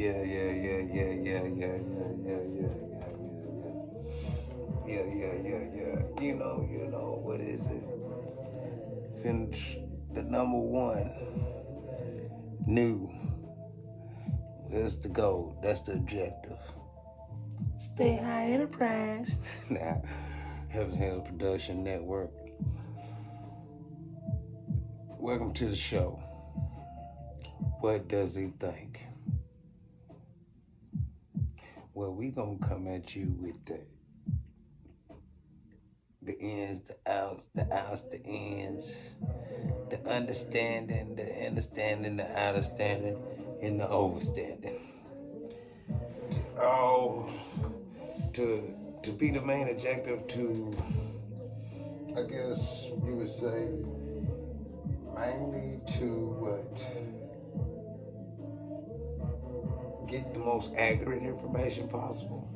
Yeah, yeah, yeah, yeah, yeah, yeah, yeah, yeah, yeah, yeah, yeah, yeah, yeah, yeah. What is it? Finish the number one. New. That's the goal. That's the objective. Stay high enterprise. Now, Heaven's Hands Production Network. Welcome to the show. What does he think? Well, we gonna come at you with the ins, the outs, the ins, the understanding, the understanding, and the overstanding. Oh, to be the main objective to, I guess you would say, mainly to what? Get the most accurate information possible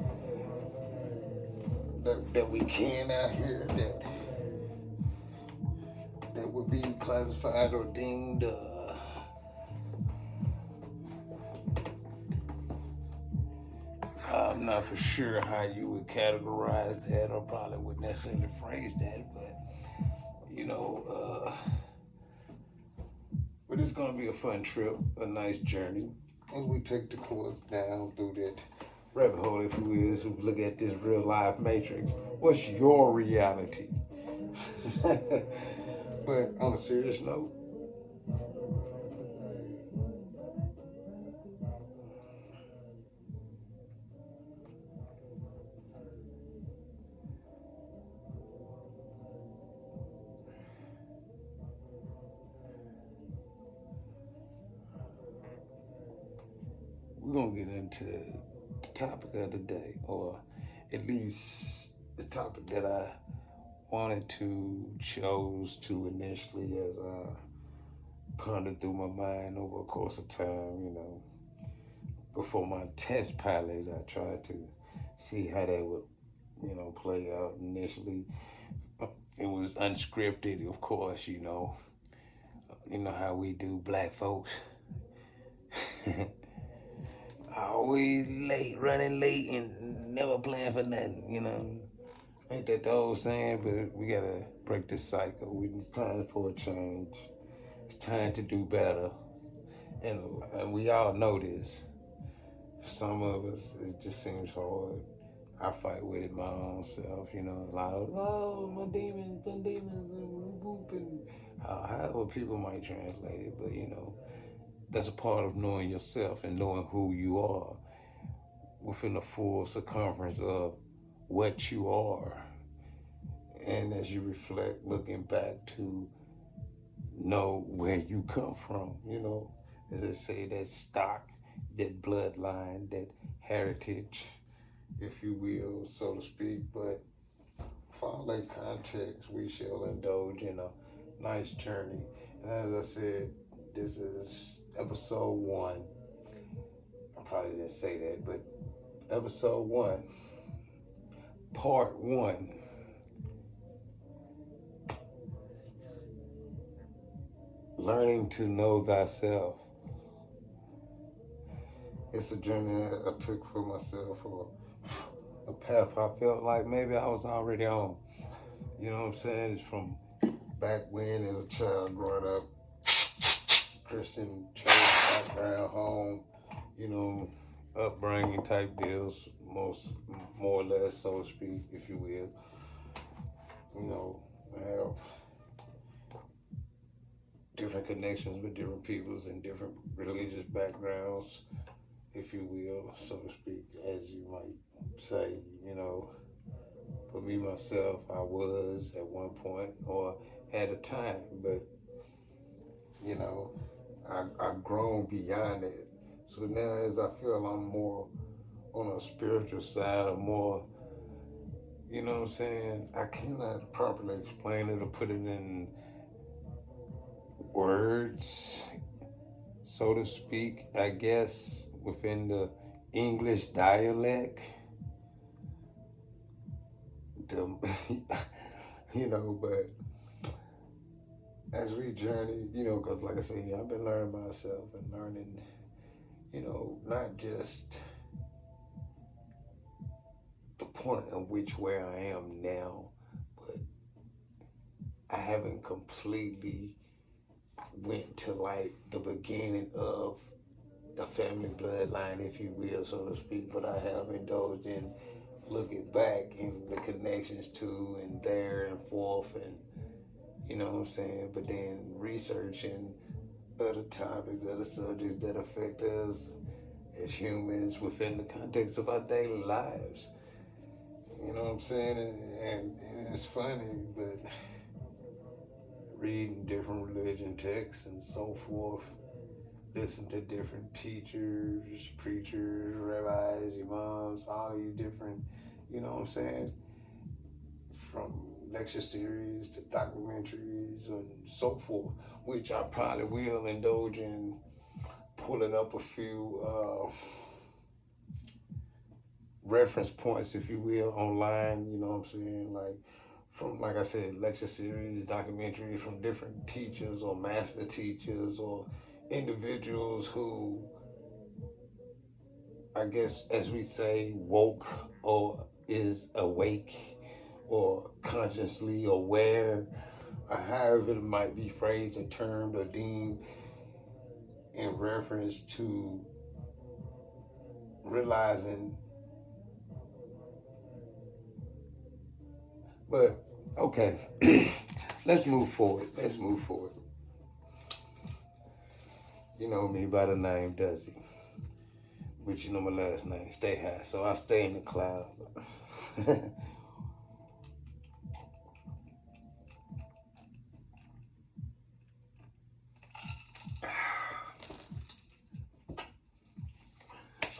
that we can out here that would be classified or deemed I'm not for sure how you would categorize that or probably wouldn't necessarily phrase that, but you know, but it's gonna be a fun trip, a nice journey, as we take the course down through that rabbit hole, if you will, as we look at this real life matrix. What's your reality? But on a serious note, we're gonna get into the topic of the day, or at least the topic that I wanted to chose to initially as I pondered through my mind over a course of time. Before my test pilot, I tried to see how that would, play out initially. It was unscripted, of course. You know how we do, black folks. Always late, running late, and never playing for nothing. Ain't that the old saying? But we gotta break this cycle. It's time for a change. It's time to do better, and we all know this. For some of us, it just seems hard. I fight with it my own self. A lot of my demons, and whoop, and however people might translate it, but that's a part of knowing yourself and knowing who you are within the full circumference of what you are. And as you reflect, looking back to know where you come from, as they say, that stock, that bloodline, that heritage, if you will, so to speak. But for all that context, we shall indulge in a nice journey. And as I said, this is episode one. I probably didn't say that, but episode one, part one. Learning to know thyself. It's a journey I took for myself, or a path I felt like maybe I was already on. You know what I'm saying? It's from back when as a child growing up, Christian church background, home, you know, upbringing type deals, more or less, so to speak, if you will. I have different connections with different peoples and different religious backgrounds, if you will, so to speak, as you might say. For me myself, I was at one point or at a time, but you know, I've grown beyond it. So now, as I feel I'm more on a spiritual side, or more, you know what I'm saying? I cannot properly explain it or put it in words, so to speak, I guess, within the English dialect. To, but as we journey, because like I said, I've been learning myself and learning not just the point at which where I am now, but I haven't completely went to like the beginning of the family bloodline, if you will, so to speak, but I have indulged in looking back and the connections to and there and forth and you know what I'm saying, but then researching other topics, other subjects that affect us as humans within the context of our daily lives. You know what I'm saying? And it's funny, but reading different religion texts and so forth, listen to different teachers, preachers, rabbis, imams, all these different, you know what I'm saying, from lecture series to documentaries and so forth, which I probably will indulge in pulling up a few reference points, if you will, online, you know what I'm saying, from, like I said, lecture series, documentaries from different teachers or master teachers or individuals who, I guess, as we say, woke or is awake or consciously aware, or however it might be phrased or termed or deemed in reference to realizing. But okay, let's move forward. Let's move forward. You know me by the name Duzzy, which you know my last name, Stay High. So I stay in the clouds.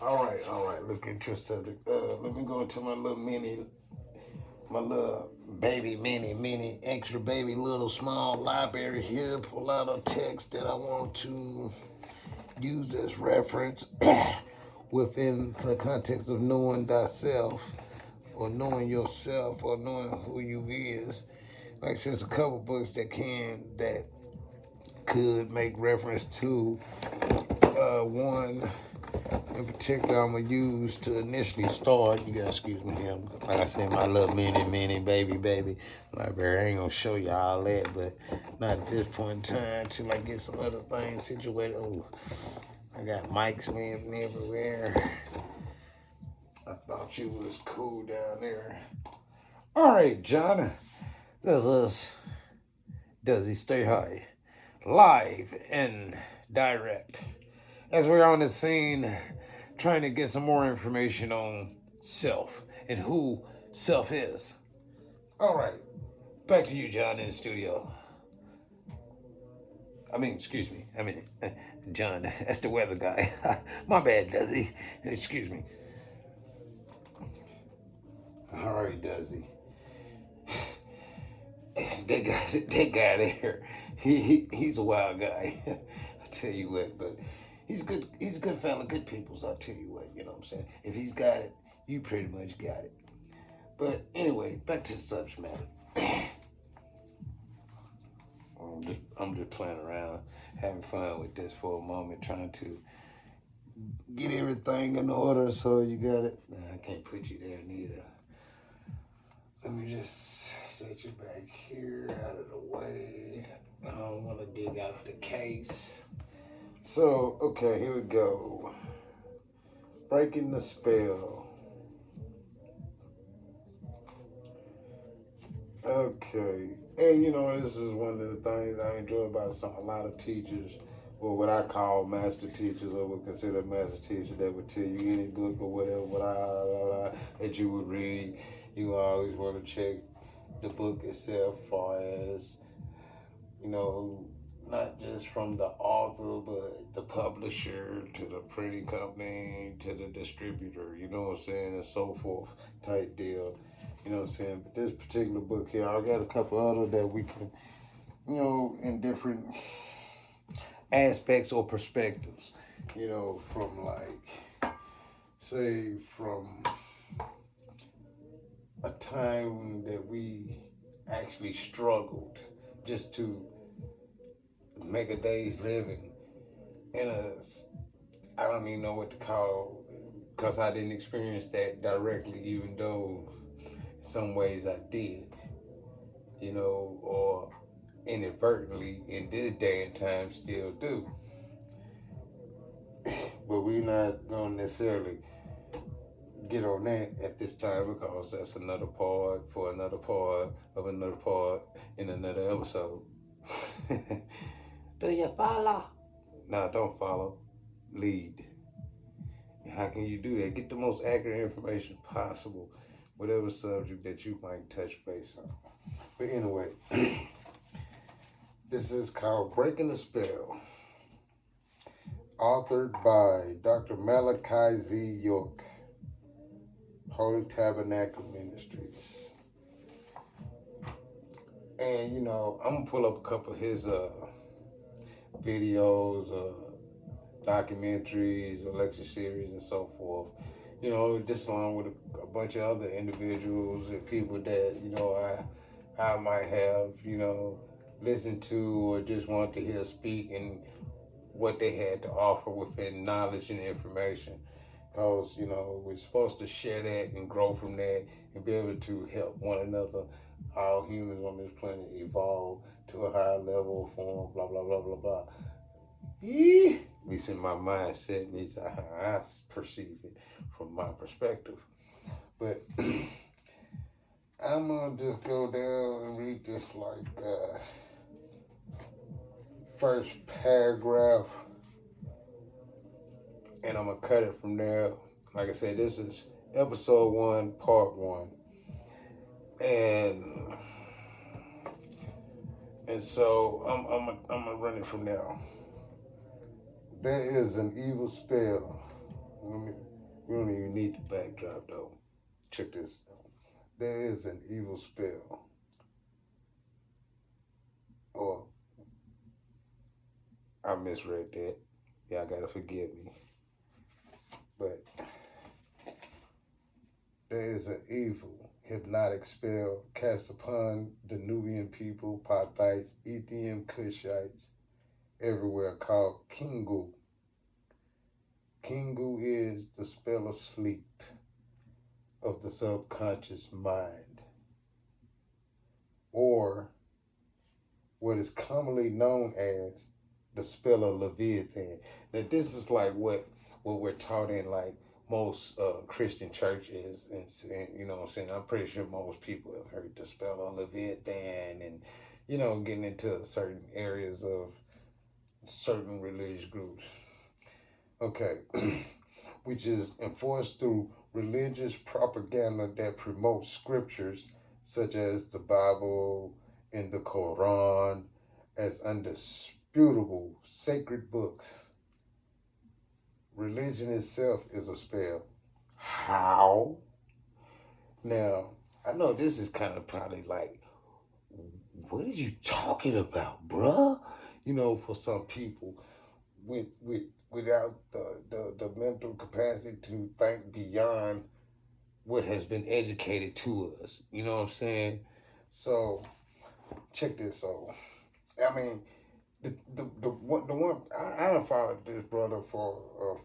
All right. Look into a subject. Let me go into my little baby mini extra baby little small library here. Pull out a text that I want to use as reference within the context of knowing thyself or knowing yourself or knowing who you is. Like there's a couple books that could make reference to one in particular I'm gonna use to initially start. You gotta excuse me here. Like I said, my little mini baby library. I ain't gonna show you all that, but not at this point in time till I get some other things situated. Oh, I got mics laying everywhere. I thought you was cool down there. All right, John. This is Does He Stay High? Live and direct. As we're on the scene trying to get some more information on self and who self is. All right, back to you, John, in the studio. Excuse me. John, that's the weather guy. My bad, Duzzy. Excuse me. All right, Duzzy. That guy there, he's a wild guy. I tell you what, but he's good. He's a good fella, good peoples. I'll tell you what, you know what I'm saying. If he's got it, you pretty much got it. But anyway, back to the subject matter. I'm just playing around, having fun with this for a moment, trying to get everything in order. So you got it. Nah, I can't put you there neither. Let me just set you back here out of the way. I don't want to dig out the case. So, okay, here we go. Breaking the spell. Okay. And this is one of the things I enjoy about a lot of teachers, or what I call master teachers, or would consider master teachers, that would tell you any book or whatever that you would read. You always want to check the book itself, far as, not just from the author, but the publisher, to the printing company, to the distributor, you know what I'm saying, and so forth, type deal. You know what I'm saying? But this particular book here, I got a couple other that we can, in different aspects or perspectives, from from a time that we actually struggled just to make a day's living in I don't even know what to call, because I didn't experience that directly, even though in some ways I did, or inadvertently in this day and time still do. But we're not going to necessarily get on that at this time, because that's another part for another part of another part in another episode. Do you follow? No, don't follow. Lead. How can you do that? Get the most accurate information possible, whatever subject that you might touch base on. But anyway, this is called Breaking the Spell, authored by Dr. Malachi Z. York, Holy Tabernacle Ministries. And, I'm going to pull up a couple of his videos, documentaries, or lecture series, and so forth. Just along with a bunch of other individuals and people that, I might have, listened to or just want to hear speak and what they had to offer within knowledge and information. Because, we're supposed to share that and grow from that and be able to help one another, all humans on this planet, evolve to a higher level of form, blah, blah, blah, blah, blah. At least in my mindset, at least how I perceive it from my perspective. But I'm going to just go down and read this first paragraph, and I'm going to cut it from there. Like I said, this is episode 1, part 1. And so I'm going to run it from there. There is an evil spell. We don't even need the backdrop, though. Check this out. There is an evil spell. Or, I misread that. Y'all gotta forgive me. But there is an evil, hypnotic spell cast upon the Nubian people, Parthites, Ethiopian Cushites, everywhere, called Kingu. Kingu is the spell of sleep of the subconscious mind, or what is commonly known as the spell of Leviathan. Now, this is like what we're taught in like most Christian churches, and you know what I'm saying. I'm pretty sure most people have heard the spell of Leviathan, and getting into certain areas of certain religious groups. Okay, which is enforced through religious propaganda that promotes scriptures such as the Bible and the Quran as undisputable sacred books. Religion itself is a spell. How? Now, I know this is kind of probably like, what are you talking about, bruh? For some people, without the mental capacity to think beyond what has been educated to us. You know what I'm saying? So, check this out. I mean, the one I done followed this brother for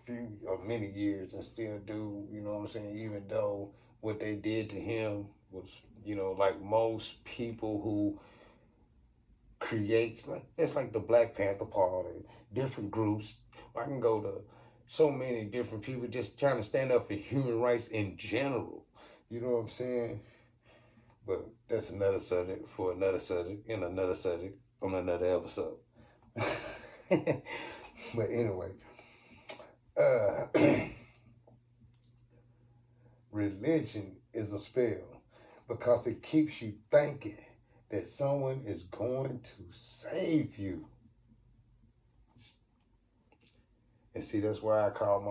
many years and still do. You know what I'm saying? Even though what they did to him was, like most people who creates, like it's like the Black Panther Party, different groups. I can go to so many different people just trying to stand up for human rights in general. You know what I'm saying? But that's another subject for another subject and another subject on another episode. But anyway, religion is a spell because it keeps you thinking that someone is going to save you. And see, that's why I call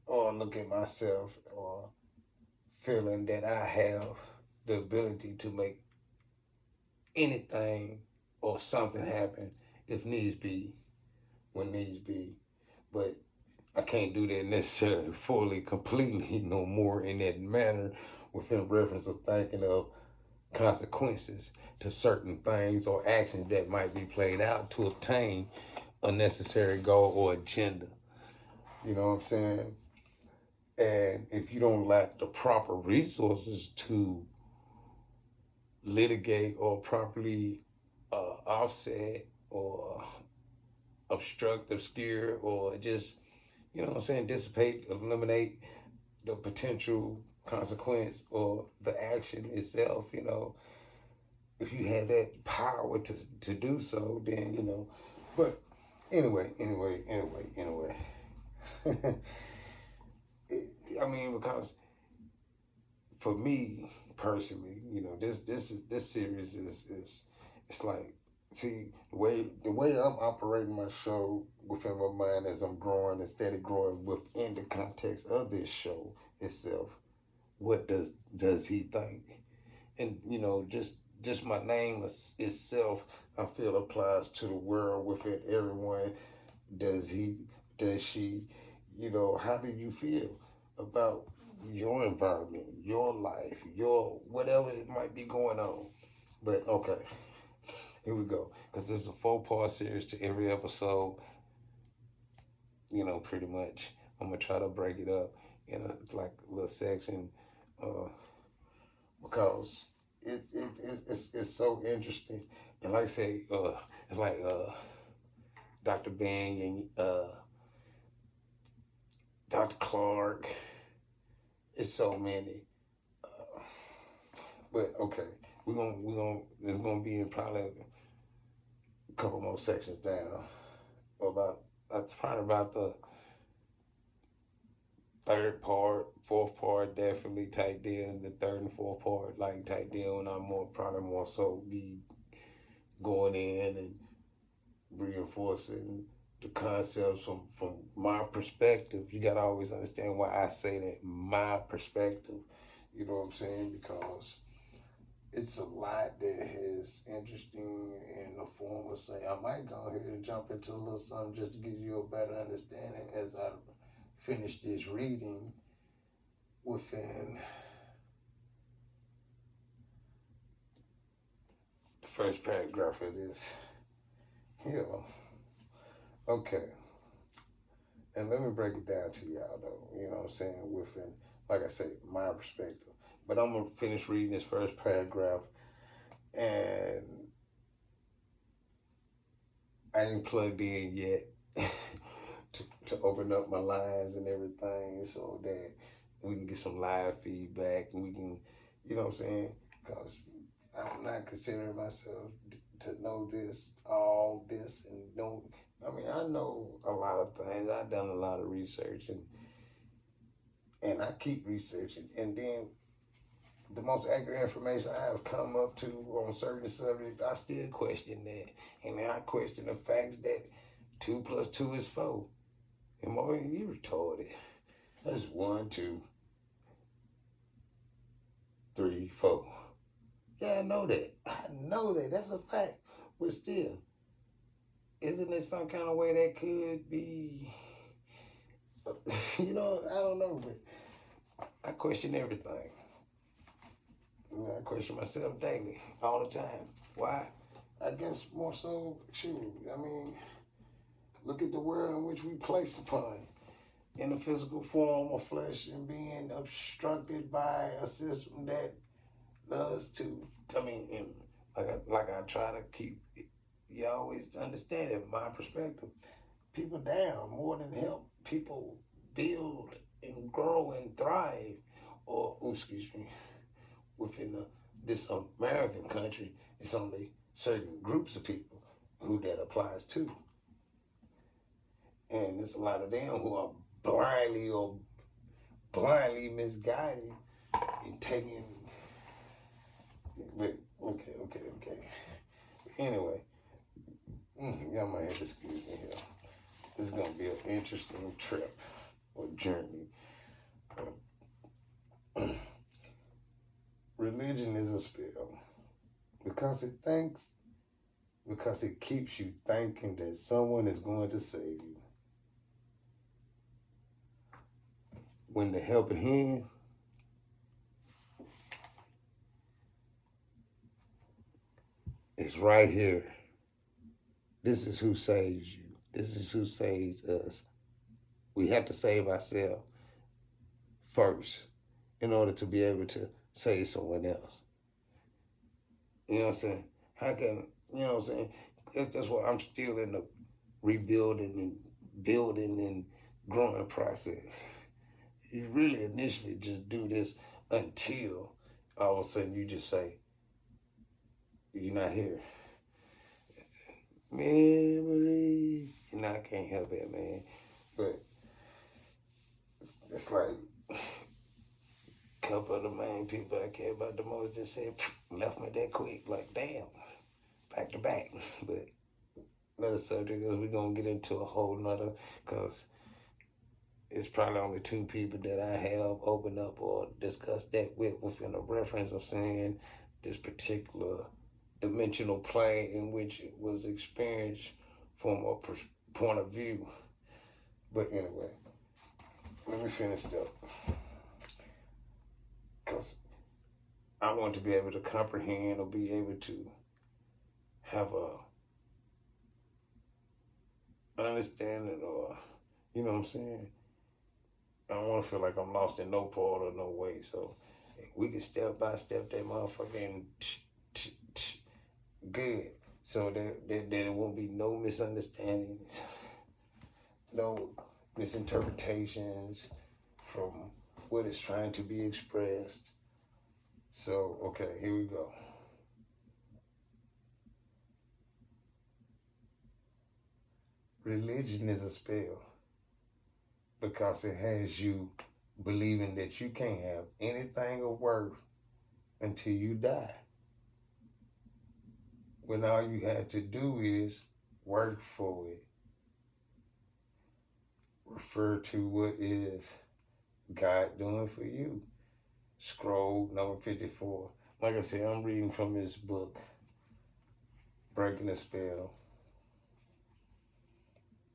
look at myself, or feeling that I have the ability to make anything or something happen if needs be, when needs be. But I can't do that necessarily fully, completely no more in that manner within reference of thinking of consequences to certain things or actions that might be played out to obtain a necessary goal or agenda. You know what I'm saying? And if you don't lack the proper resources to litigate or properly offset or obstruct, obscure, or just, you know what I'm saying, dissipate, eliminate the potential consequence or the action itself, you know, if you had that power to do so, then, you know, but anyway. I mean, because for me personally, you know, this series is it's like, see, the way I'm operating my show within my mind as I'm growing and steady growing within the context of this show itself. What does he think? And you know, just my name itself, I feel applies to the world within everyone. Does he? Does she? You know, how do you feel about your environment, your life, your whatever it might be going on? But okay, here we go. Because this is a 4-part series. To every episode, you know, pretty much, I'm gonna try to break it up in a like little section, uh, because it's so interesting. And like I say, it's like Dr. Bing and Dr. Clark. It's so many. Uh, but okay, we're gonna it's gonna be in probably a couple more sections down. About that's probably about the third part, fourth part, definitely type deal, and the third and fourth part like type deal, and I'm more so be going in and reinforcing the concepts from my perspective. You gotta always understand why I say that, my perspective. You know what I'm saying? Because it's a lot that is interesting in the form of saying, I might go ahead and jump into a little something just to give you a better understanding as I finish this reading within the first paragraph of this here. Okay. And let me break it down to y'all though, you know what I'm saying, within, like I said, my perspective. But I'm gonna finish reading this first paragraph, and I ain't plugged in yet to open up my lines and everything so that we can get some live feedback and we can, you know what I'm saying? Because I'm not considering myself to know all this, and know. I mean, I know a lot of things. I've done a lot of research, and I keep researching. And then the most accurate information I have come up to on certain subjects, I still question that. And then I question the facts that 2 plus 2 is 4. And boy, you retarded. That's 1, 2, 3, 4. Yeah, I know that. I know that. That's a fact. But still, isn't it some kind of way that could be, you know, I don't know, but I question everything. You know, I question myself daily, all the time. Why? I guess more so, shoot, I mean, look at the world in which we placed upon in the physical form of flesh and being obstructed by a system that does to, I mean, and like I try to keep, you always understand it, my perspective, people down more than help people build and grow and thrive, or, oh, excuse me, within this American country, it's only certain groups of people who that applies to. And there's a lot of them who are blindly misguided and taking, but okay. Anyway, y'all might have to excuse me here. This is gonna be an interesting trip or journey. Religion is a spell because it keeps you thinking that someone is going to save you. When the helping hand is right here, this is who saves you. This is who saves us. We have to save ourselves first in order to be able to save someone else. You know what I'm saying? How can, you know what I'm saying? That's why I'm still in the rebuilding and building and growing process. You really initially just do this until all of a sudden you just say, you're not here. Memories. You know, I can't help it, man. But it's like a couple of the main people I care about the most just said, left me that quick. Like, damn, back to back. But another subject is we're going to get into a whole nother, because it's probably only two people that I have opened up or discussed that with within a reference of saying this particular dimensional plane in which it was experienced from a point of view. But anyway, let me finish up, because I want to be able to comprehend or be able to have a understanding, or, you know what I'm saying? I don't want to feel like I'm lost in no part or no way. So we can step by step that motherfucking good, so there won't be no misunderstandings, no misinterpretations from what is trying to be expressed. So, okay, here we go. Religion is a spell because it has you believing that you can't have anything of worth until you die. When all you had to do is work for it. Refer to what is God doing for you. Scroll number 54. Like I said, I'm reading from this book, Breaking the Spell,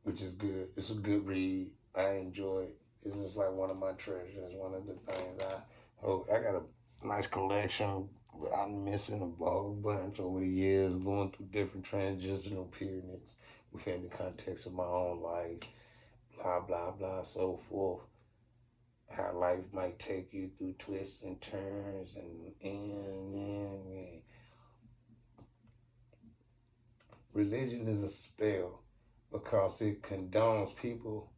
which is good. It's a good read. I enjoy it. It's just like one of my treasures. One of the things I got a nice collection. I'm missing a whole bunch over the years, going through different transitional periods within the context of my own life, blah, blah, blah, so forth. How life might take you through twists and turns and religion is a spell because it condones people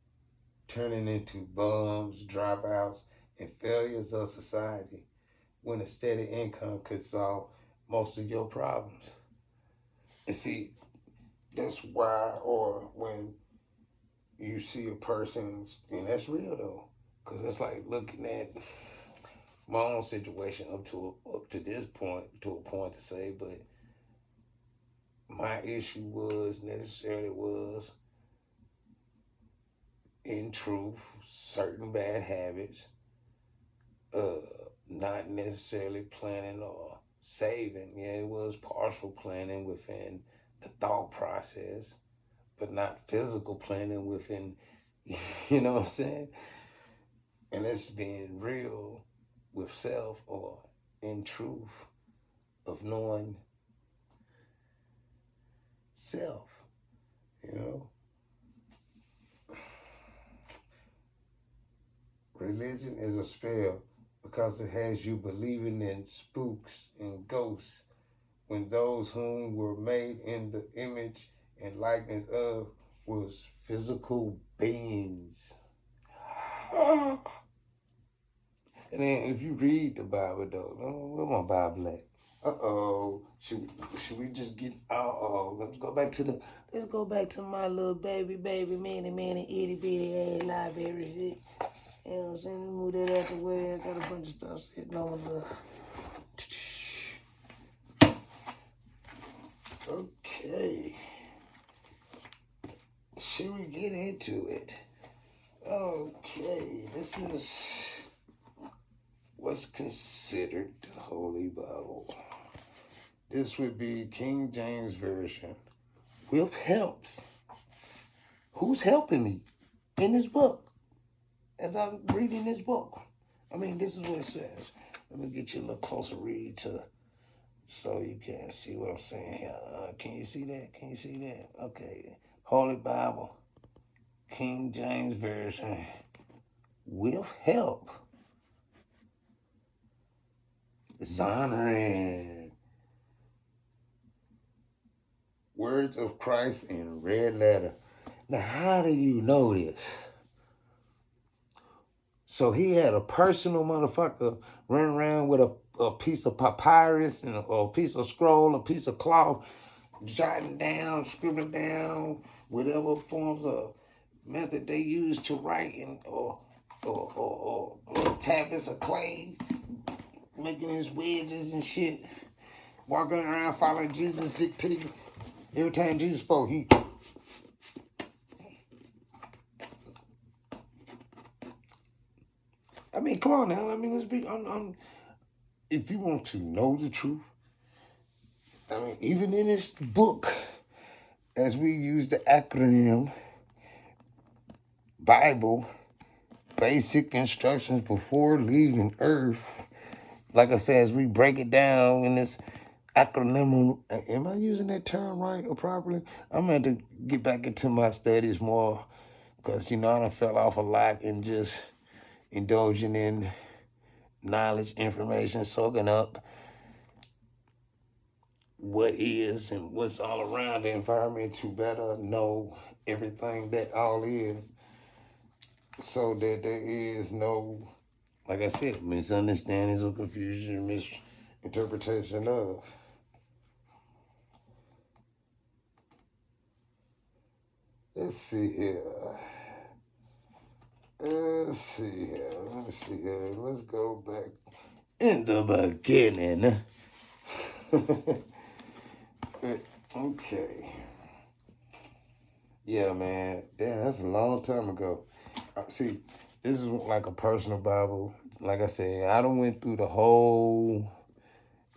turning into bums, dropouts, and failures of society when a steady income could solve most of your problems. And see, that's why, or when you see a person's, and that's real though, because it's like looking at my own situation up to this point, to a point to say, but my issue was in truth certain bad habits, not necessarily planning or saving. Yeah, it was partial planning within the thought process, but not physical planning within, you know what I'm saying? And it's being real with self, or in truth of knowing self, you know? Religion is a spell because it has you believing in spooks and ghosts when those whom were made in the image and likeness of was physical beings. And then if you read the Bible though, where my Bible at? Uh-oh. Should we just get let's go back to my little baby, many, itty bitty ass library shit. You know what I'm saying? Move that out the way. I got a bunch of stuff sitting on the. Okay. Should we get into it? Okay, this is what's considered the Holy Bible. This would be King James Version with helps. Who's helping me in this book as I'm reading this book? I mean, this is what it says. Let me get you a little closer read so you can see what I'm saying here. Can you see that? Okay. Holy Bible, King James Version, with help, Zondervan, Words of Christ in red letter. Now, how do you know this? So he had a personal motherfucker running around with a piece of papyrus and a piece of scroll, a piece of cloth, jotting down, scribbling down, whatever forms of method they use to write, and or tablets of clay, making his wedges and shit, walking around following Jesus, dictating. Every time Jesus spoke, he. I mean, come on now. I mean, let's be. If you want to know the truth, I mean, even in this book, as we use the acronym Bible, basic instructions before leaving Earth. Like I said, as we break it down in this acronym, am I using that term right or properly? I'm going to get back into my studies more because, I done fell off a lot in just indulging in knowledge, information, soaking up what is and what's all around the environment to better know everything that all is, so that there is no, like I said, misunderstandings or confusion, misinterpretation of. Let's see here. Let's see here. Let's go back in the beginning. Okay. Yeah, man. Damn, that's a long time ago. See, this is like a personal Bible. Like I said, I done went through the whole,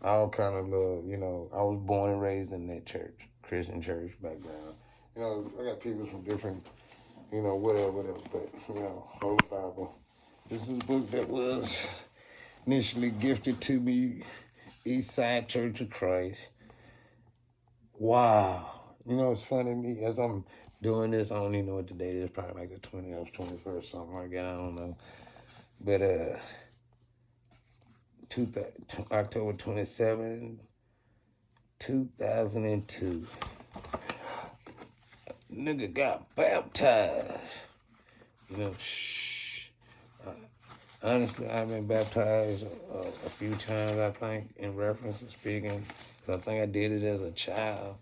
all kind of love. I was born and raised in that church, Christian church background. I got people from different, whatever. But, Holy Bible. This is a book that was initially gifted to me, Eastside Church of Christ. Wow. It's funny to me, as I'm doing this, I don't even know what the date is, probably like the 20th, 21st, something like that, I don't know. But October 27, 2002, nigga got baptized. Honestly, I've been baptized a few times, I think, in reference to speaking. Because I think I did it as a child.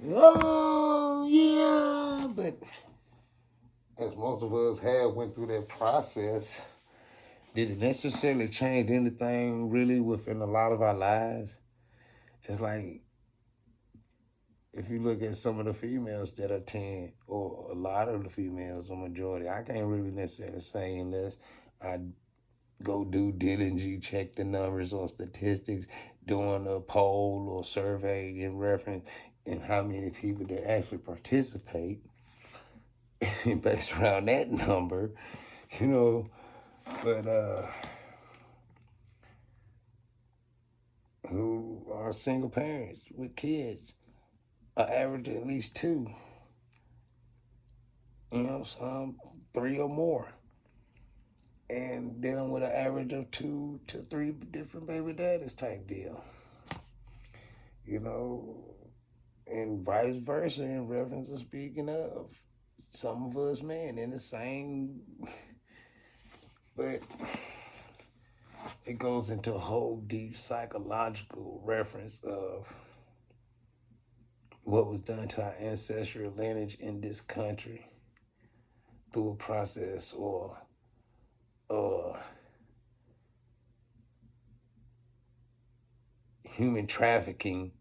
Oh, yeah. But as most of us have went through that process, did it necessarily change anything really within a lot of our lives? It's like, if you look at some of the females that attend, or a lot of the females, or majority, I can't really necessarily say unless I go do diligence, check the numbers or statistics, doing a poll or survey in reference and how many people that actually participate based around that number, but who are single parents with kids, are average at least two, some 3 or more. And dealing with an average of 2 to 3 different baby daddies type deal. And vice versa in reference to speaking of some of us men in the same, but it goes into a whole deep psychological reference of what was done to our ancestral lineage in this country through a process or human trafficking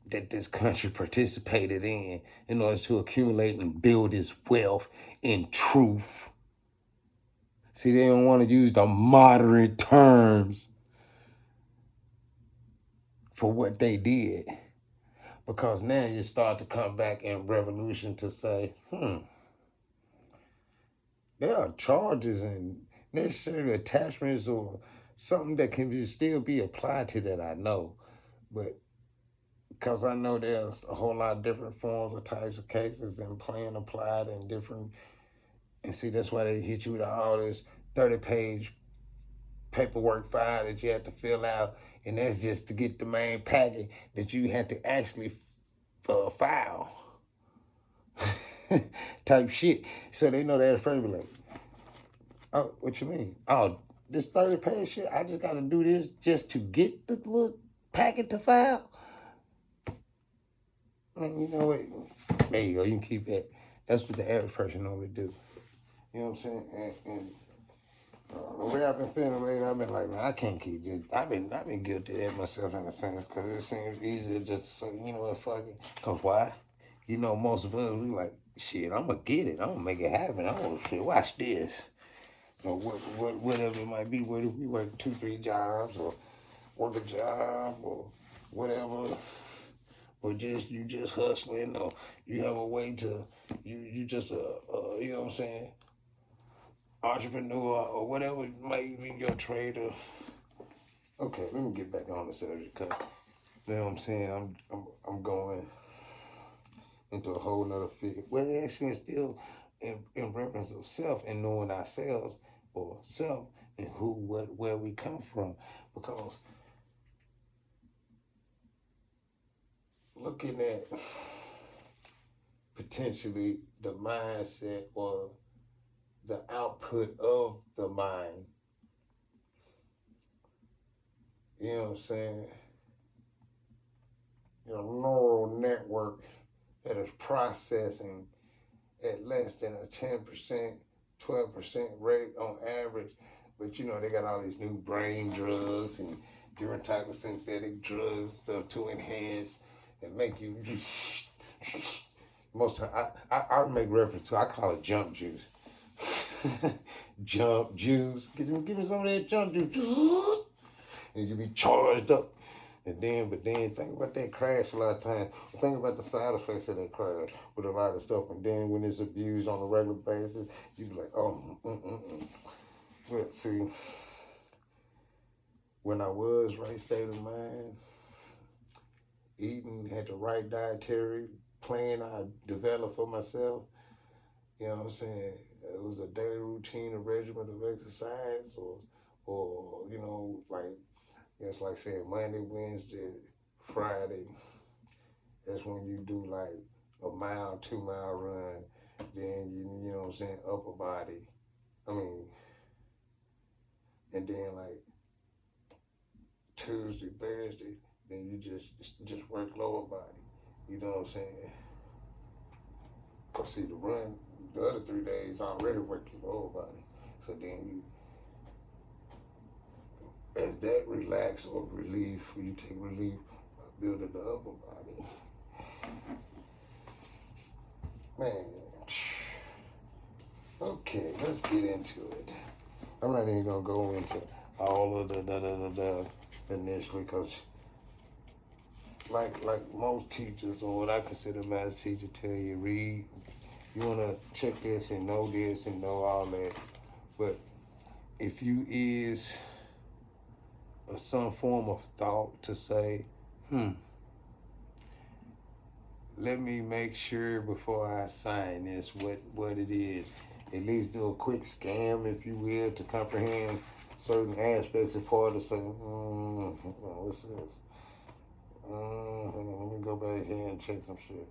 that this country participated in order to accumulate and build its wealth in truth. See, they don't want to use the modern terms for what they did. Because now you start to come back in revolution to say, there are charges and necessary attachments or something that can still be applied to that, I know. But because I know there's a whole lot of different forms or types of cases and plan applied in different, and see, that's why they hit you with all this 30-page paperwork file that you have to fill out, and that's just to get the main packet that you had to actually file type shit. So they know that first, like, oh, what you mean? Oh, this 30-page shit, I just got to do this just to get the little packet to file? I mean, you know what? There you go. You can keep that. That's what the average person normally do. You know what I'm saying? And the way I've been feeling lately, I've been like, man, I can't keep this. I've been guilty of myself in a sense, because it seems easier just to say, you know what, fuck it. Because why? You know, most of us, we like, shit, I'm going to get it. I'm going to make it happen. I'm going to, shit, watch this. Or whatever it might be, whether we work 2-3 jobs, or work a job, or whatever, or you just hustling, or you have a way to, you just you know what I'm saying, entrepreneur, or whatever it might be, your trader. Okay, let me get back on the subject, because you know what I'm saying, I'm going into a whole nother field. Well, actually, it's still in reference of self and knowing ourselves, or self and who, what, where we come from. Because looking at potentially the mindset or the output of the mind, you know what I'm saying? You know, neural network that is processing at less than a 10%, 12% rate on average. But you know, they got all these new brain drugs and different type of synthetic drugs stuff to enhance and make you most of I make reference to, I call it jump juice. Jump juice. Give me some of that jump juice. And you be charged up. But then think about that crash a lot of times. Think about the side effects of that crash with a lot of stuff. And then when it's abused on a regular basis, you be like, oh, Well, see, when I was right state of mind, eating, had the right dietary plan I developed for myself, you know what I'm saying? It was a daily routine, a regimen of exercise, or you know, like, it's like saying Monday, Wednesday, Friday. That's when you do like a 2-mile run. Then you know what I'm saying, upper body. I mean, and then like Tuesday, Thursday, then you just work lower body. You know what I'm saying? Cause see, the run, the other 3 days already work your lower body. So then you, as that relax or relief, you take relief by building the upper body. Man, okay, let's get into it. I'm not even gonna go into all of the initially, because like most teachers, or what I consider math teacher, tell you, read, you wanna check this and know all that. But if you is some form of thought to say, let me make sure before I sign this what it is. At least do a quick scan, if you will, to comprehend certain aspects of part of saying, what's this? Let me go back here and check some shit.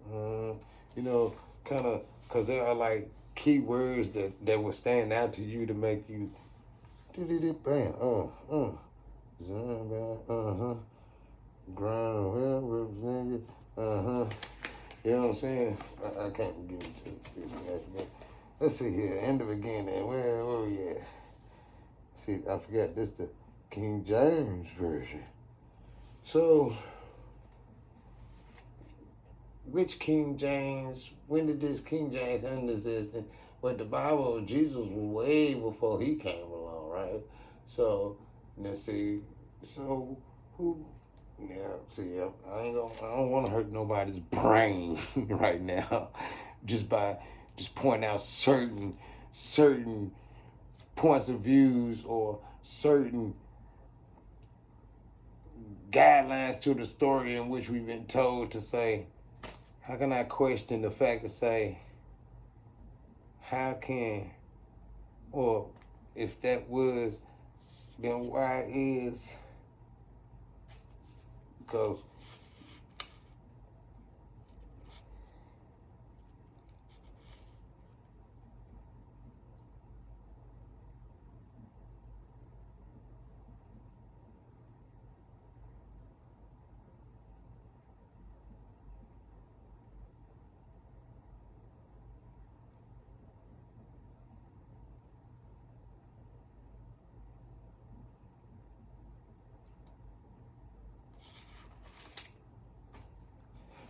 You know, kind of, because there are like keywords that will stand out to you to make you, bam, grind, well, represented, You know what I'm saying? I can't get into this. Let's see here, end of beginning. Where we at? See, I forgot, this the King James Version. So, which King James? When did this King James come into existence? Well, the Bible, Jesus was way before he came along, right? So, let's see. So, who? Yeah, see, I don't want to hurt nobody's brain right now, just pointing out certain points of views, or certain guidelines to the story in which we've been told to say, how can I question the fact to say, how can, or if that was, then why is, because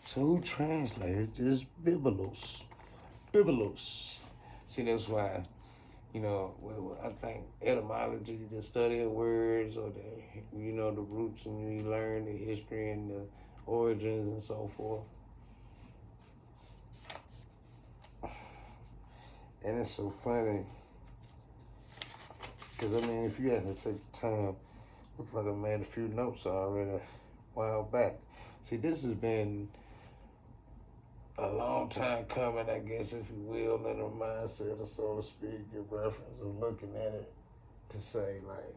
so who translated this Biblos? Biblos. See, that's why, I think etymology, the study of words, or the roots, and you learn the history and the origins and so forth. And it's so funny, because if you haven't taken the time, looks like I made a few notes already a while back. See, this has been a long time coming, I guess, if you will, in a mindset, or so to speak, in reference of looking at it to say, like,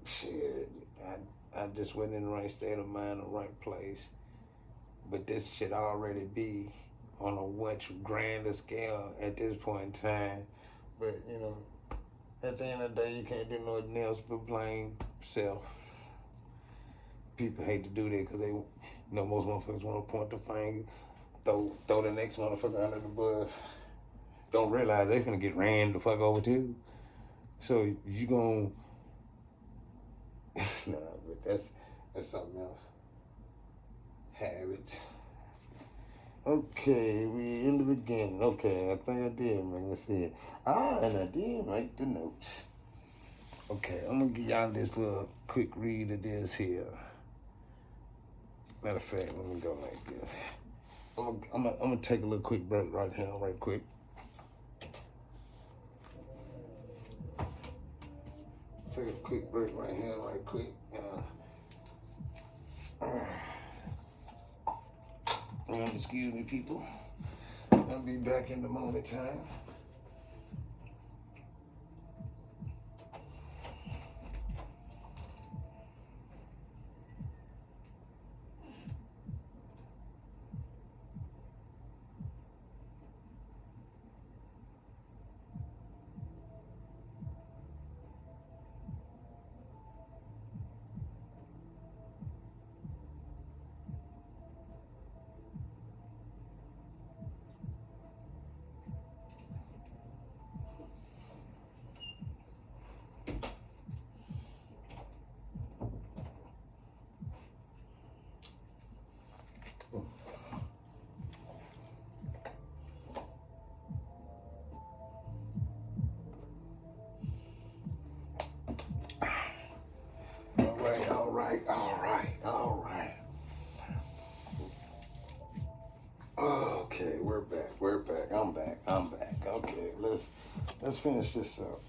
shit, I just wasn't in the right state of mind, the right place. But this should already be on a much grander scale at this point in time. But, at the end of the day, you can't do nothing else but blame self. People hate to do that because they, most motherfuckers want to point the finger, throw the next motherfucker under the bus. Don't realize they finna get ran the fuck over too. So you gon' nah, but that's something else. Habits. Okay, we in the beginning. Okay, I think I did, man. Let's see it. And I did make the notes. Okay, I'm gonna give y'all this little quick read of this here. Matter of fact, let me go like this. I'm gonna take a little quick break right here, right quick. Take a quick break right here, right quick. Excuse me, people. I'll be back in the moment time. All right. Okay, we're back. I'm back. Okay, let's finish this up.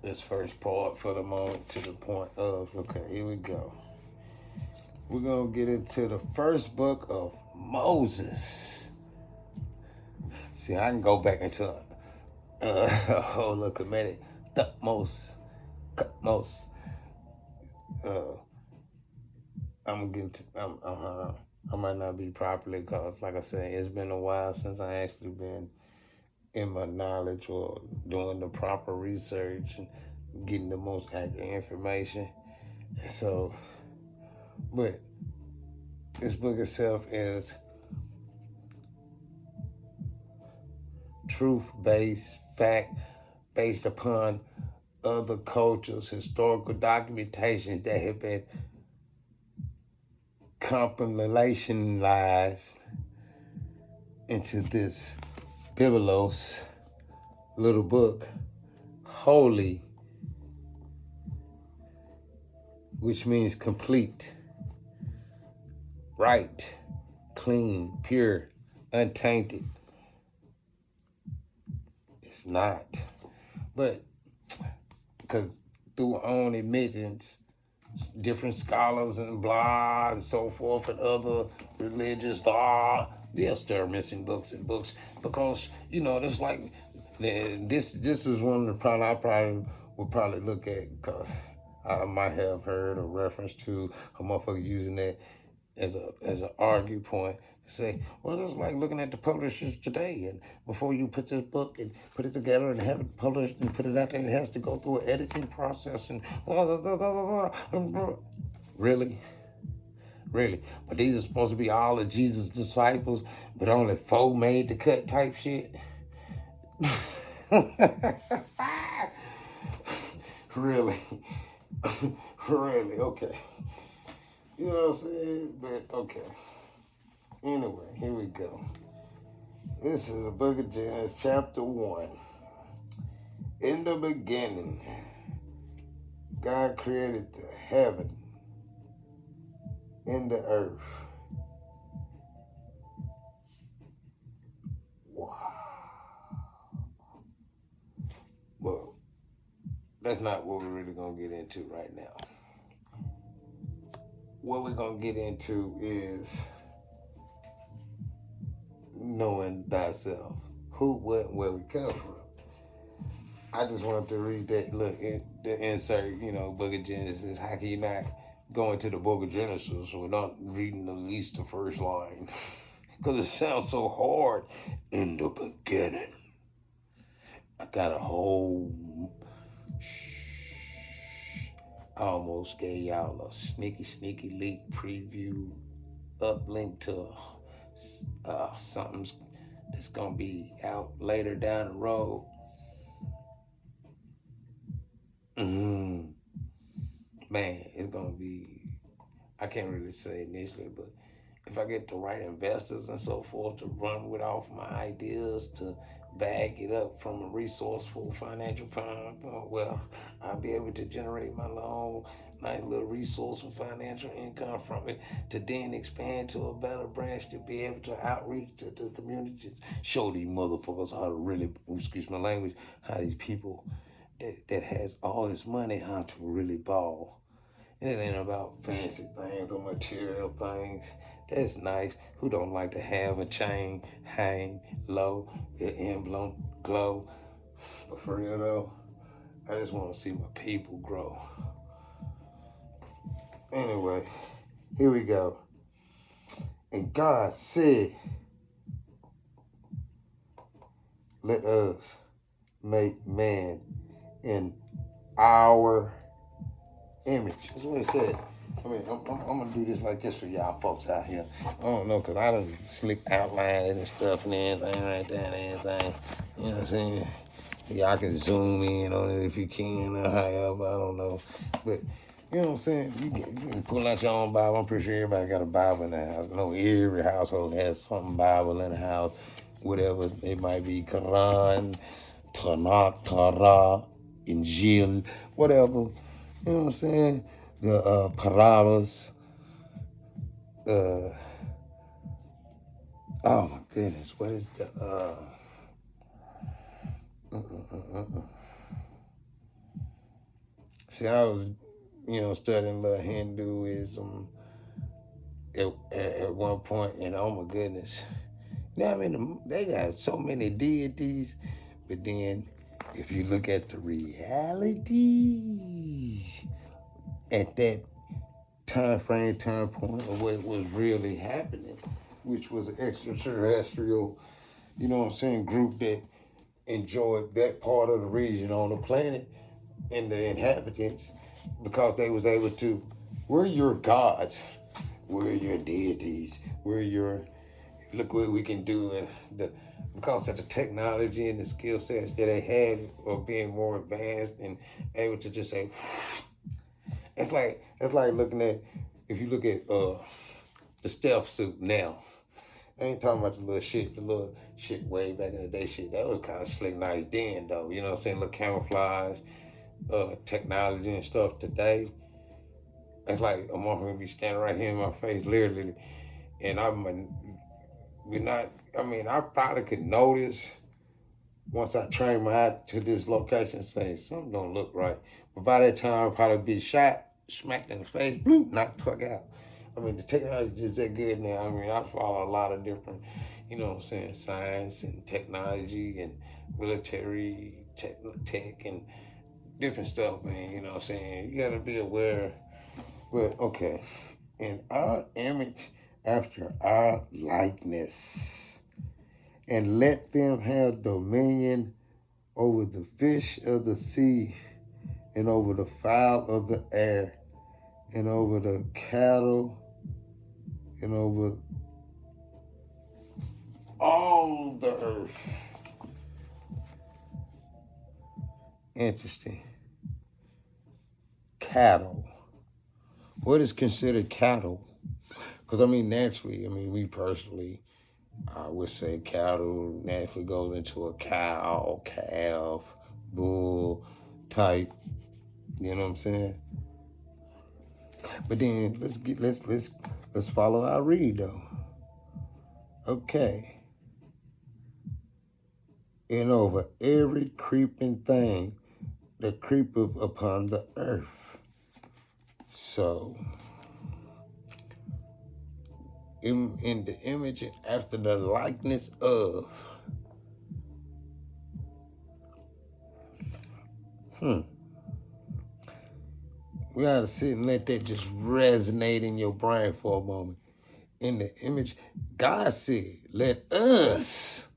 This first part for the moment to the point of, okay, here we go. We're going to get into the first book of Moses. See, I can go back into a whole little comedic. Thutmose. I'm gonna get I might not be properly, because, like I said, it's been a while since I actually been in my knowledge or doing the proper research and getting the most accurate information. So, but this book itself is truth-based, fact-based upon other cultures, historical documentations that have been compilationized into this Biblos little book, holy, which means complete, right, clean, pure, untainted. It's not. But because through our own admittance, different scholars and blah and so forth and other religious they'll start missing books and books because that's like this is one of the problems I probably would probably look at because I might have heard a reference to a motherfucker using that as an argue point to say, well, it's like looking at the publishers today, and before you put this book and put it together and have it published and put it out there, it has to go through an editing process and really, really. But these are supposed to be all of Jesus' disciples, but only 4 made the cut type shit. Really, really, okay. You know what I'm saying? But okay. Anyway, here we go. This is the book of Genesis, chapter 1. In the beginning, God created the heaven and the earth. Wow. Well, that's not what we're really going to get into right now. What we're going to get into is knowing thyself. Who, what, where we come from. I just wanted to read that. Look, the insert, book of Genesis. How can you not go into the book of Genesis without reading at least the first line? Because it sounds so hard. In the beginning. I got a whole... I almost gave y'all a sneaky leak preview uplink to something that's going to be out later down the road. Man, it's going to be, I can't really say initially, but if I get the right investors and so forth to run with off my ideas to bag it up from a resourceful financial plan, well, I'll be able to generate my own nice little resourceful financial income from it to then expand to a better branch to be able to outreach to the communities, show these motherfuckers how to really, excuse my language, how these people that has all this money, how to really ball. And it ain't about fancy things or material things. That's nice. Who don't like to have a chain hang low, the emblem glow? But for real though, I just want to see my people grow. Anyway, here we go. And God said, let us make man in our image. That's what it said. I mean, I'm going to do this like this for y'all folks out here. I don't know, because I done slick outline it and stuff and everything right there and everything. You know what I'm saying? Y'all can zoom in on it if you can or however, I don't know. But, you know what I'm saying? You can pull out your own Bible. I'm pretty sure everybody got a Bible in the house. I know every household has some Bible in the house. Whatever it might be, Quran, Tanakh, Torah, Injil, whatever. You know what I'm saying? The parables. Oh my goodness, what is the See, I was, studying little Hinduism at one point, and oh my goodness. I mean, they got so many deities, but then if you look at the reality at that time point of what was really happening, which was an extraterrestrial, group that enjoyed that part of the region on the planet and the inhabitants because they was able to, we're your gods, we're your deities, we're your, look what we can do, and because of the technology and the skill sets that they have of being more advanced and able to just say, it's like looking at, if you look at the stealth suit now. I ain't talking about the little shit way back in the day shit. That was kind of slick nice then though. You know what I'm saying? Little camouflage, technology and stuff today. It's like a motherfucker be standing right here in my face, literally. And I probably could notice once I train my eye to this location, say something don't look right. But by that time, I'll probably be shot smacked in the face, bloop, knocked the fuck out. I mean, the technology is that good now. I mean, I follow a lot of different, you know what I'm saying, science and technology and military tech and different stuff, man. You know what I'm saying? You gotta be aware. But okay, in our image after our likeness, and let them have dominion over the fish of the sea, and over the fowl of the air, and over the cattle, and over all the earth. Interesting. Cattle. What is considered cattle? Because, I mean, naturally, I mean, me personally, I would say cattle naturally goes into a cow, calf, bull type. You know what I'm saying? But then let's follow our read though. Okay. And over every creeping thing that creepeth upon the earth. So in the image after the likeness of. We gotta sit and let that just resonate in your brain for a moment. In the image, God said, let us.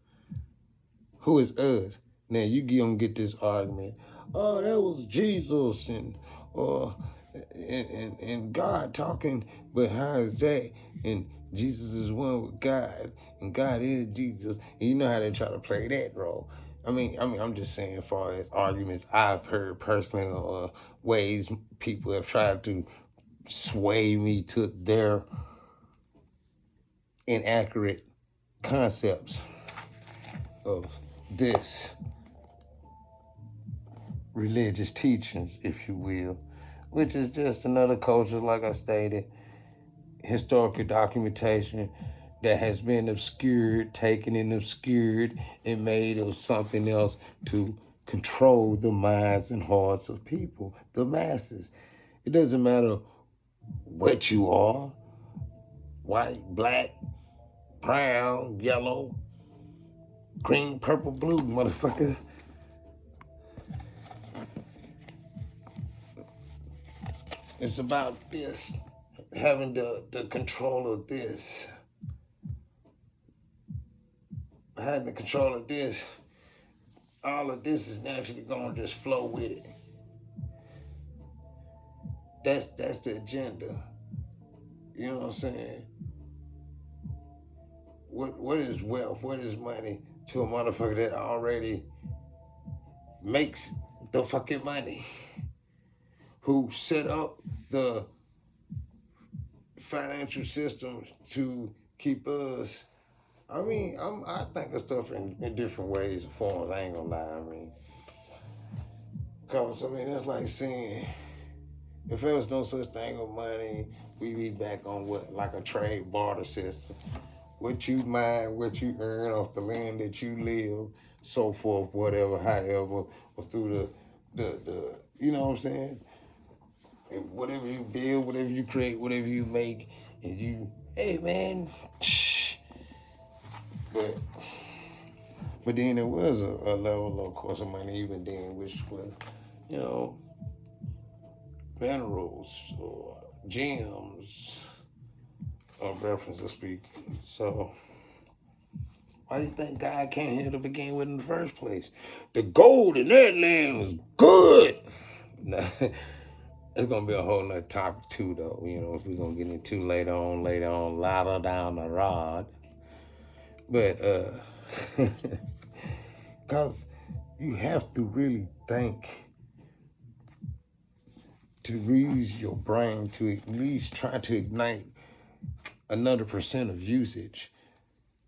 Who is us? Now you gonna get this argument. Oh, that was Jesus and God talking, but how is that? And Jesus is one with God, and God is Jesus. And you know how they try to play that role. I'm just saying, as far as arguments I've heard personally, or ways people have tried to sway me to their inaccurate concepts of this religious teachings, if you will, which is just another culture, like I stated, historical documentation that has been obscured, taken and obscured, and made of something else to control the minds and hearts of people, the masses. It doesn't matter what you are, white, black, brown, yellow, green, purple, blue, motherfucker. It's about this, having the control of this. Having the control of this, all of this is naturally gonna just flow with it. That's the agenda. You know what I'm saying? What is wealth? What is money to a motherfucker that already makes the fucking money? Who set up the financial system to keep us. I think of stuff in different ways and forms. I ain't gonna lie. Cause that's like saying, if there was no such thing as money, we'd be back on what, like a trade barter system. What you mine, what you earn off the land that you live, so forth, whatever, however, or through the you know what I'm saying? And whatever you build, whatever you create, whatever you make, and you, hey man, but then there was a level, of course, of money even then, which was, minerals or gems, of reference to speaking. So why do you think God came here to begin with in the first place? The gold in that land was good. It's gonna be a whole nother topic too, though. If we're gonna get into later on, louder down the rod. But because you have to really think, to use your brain to at least try to ignite another percent of usage.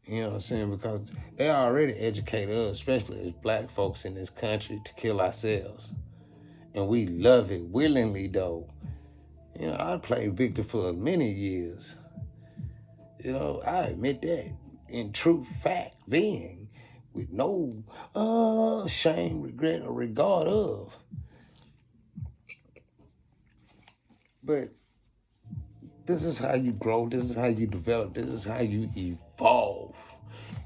You know what I'm saying? Because they already educate us, especially as black folks in this country, to kill ourselves. And we love it willingly, though. I played Victor for many years. I admit that in true fact being, with no shame, regret, or regard of. But this is how you grow. This is how you develop. This is how you evolve.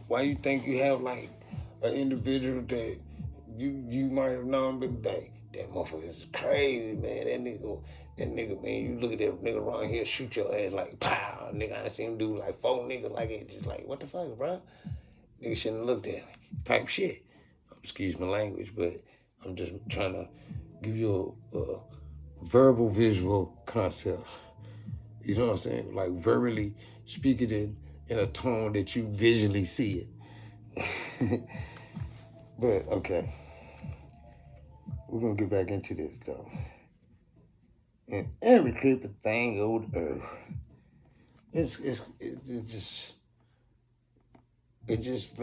Why you think you have like an individual that you might have known, but that motherfucker is crazy, man. That nigga, man. You look at that nigga around here, shoot your ass like pow, nigga. I seen him do like 4 niggas like it, just like what the fuck, bro? Nigga shouldn't have looked at me. Type shit. Excuse my language, but I'm just trying to give you a verbal visual concept. You know what I'm saying? Like verbally speak it in a tone that you visually see it. But okay, we're gonna get back into this though. And every creepy thing on earth, it just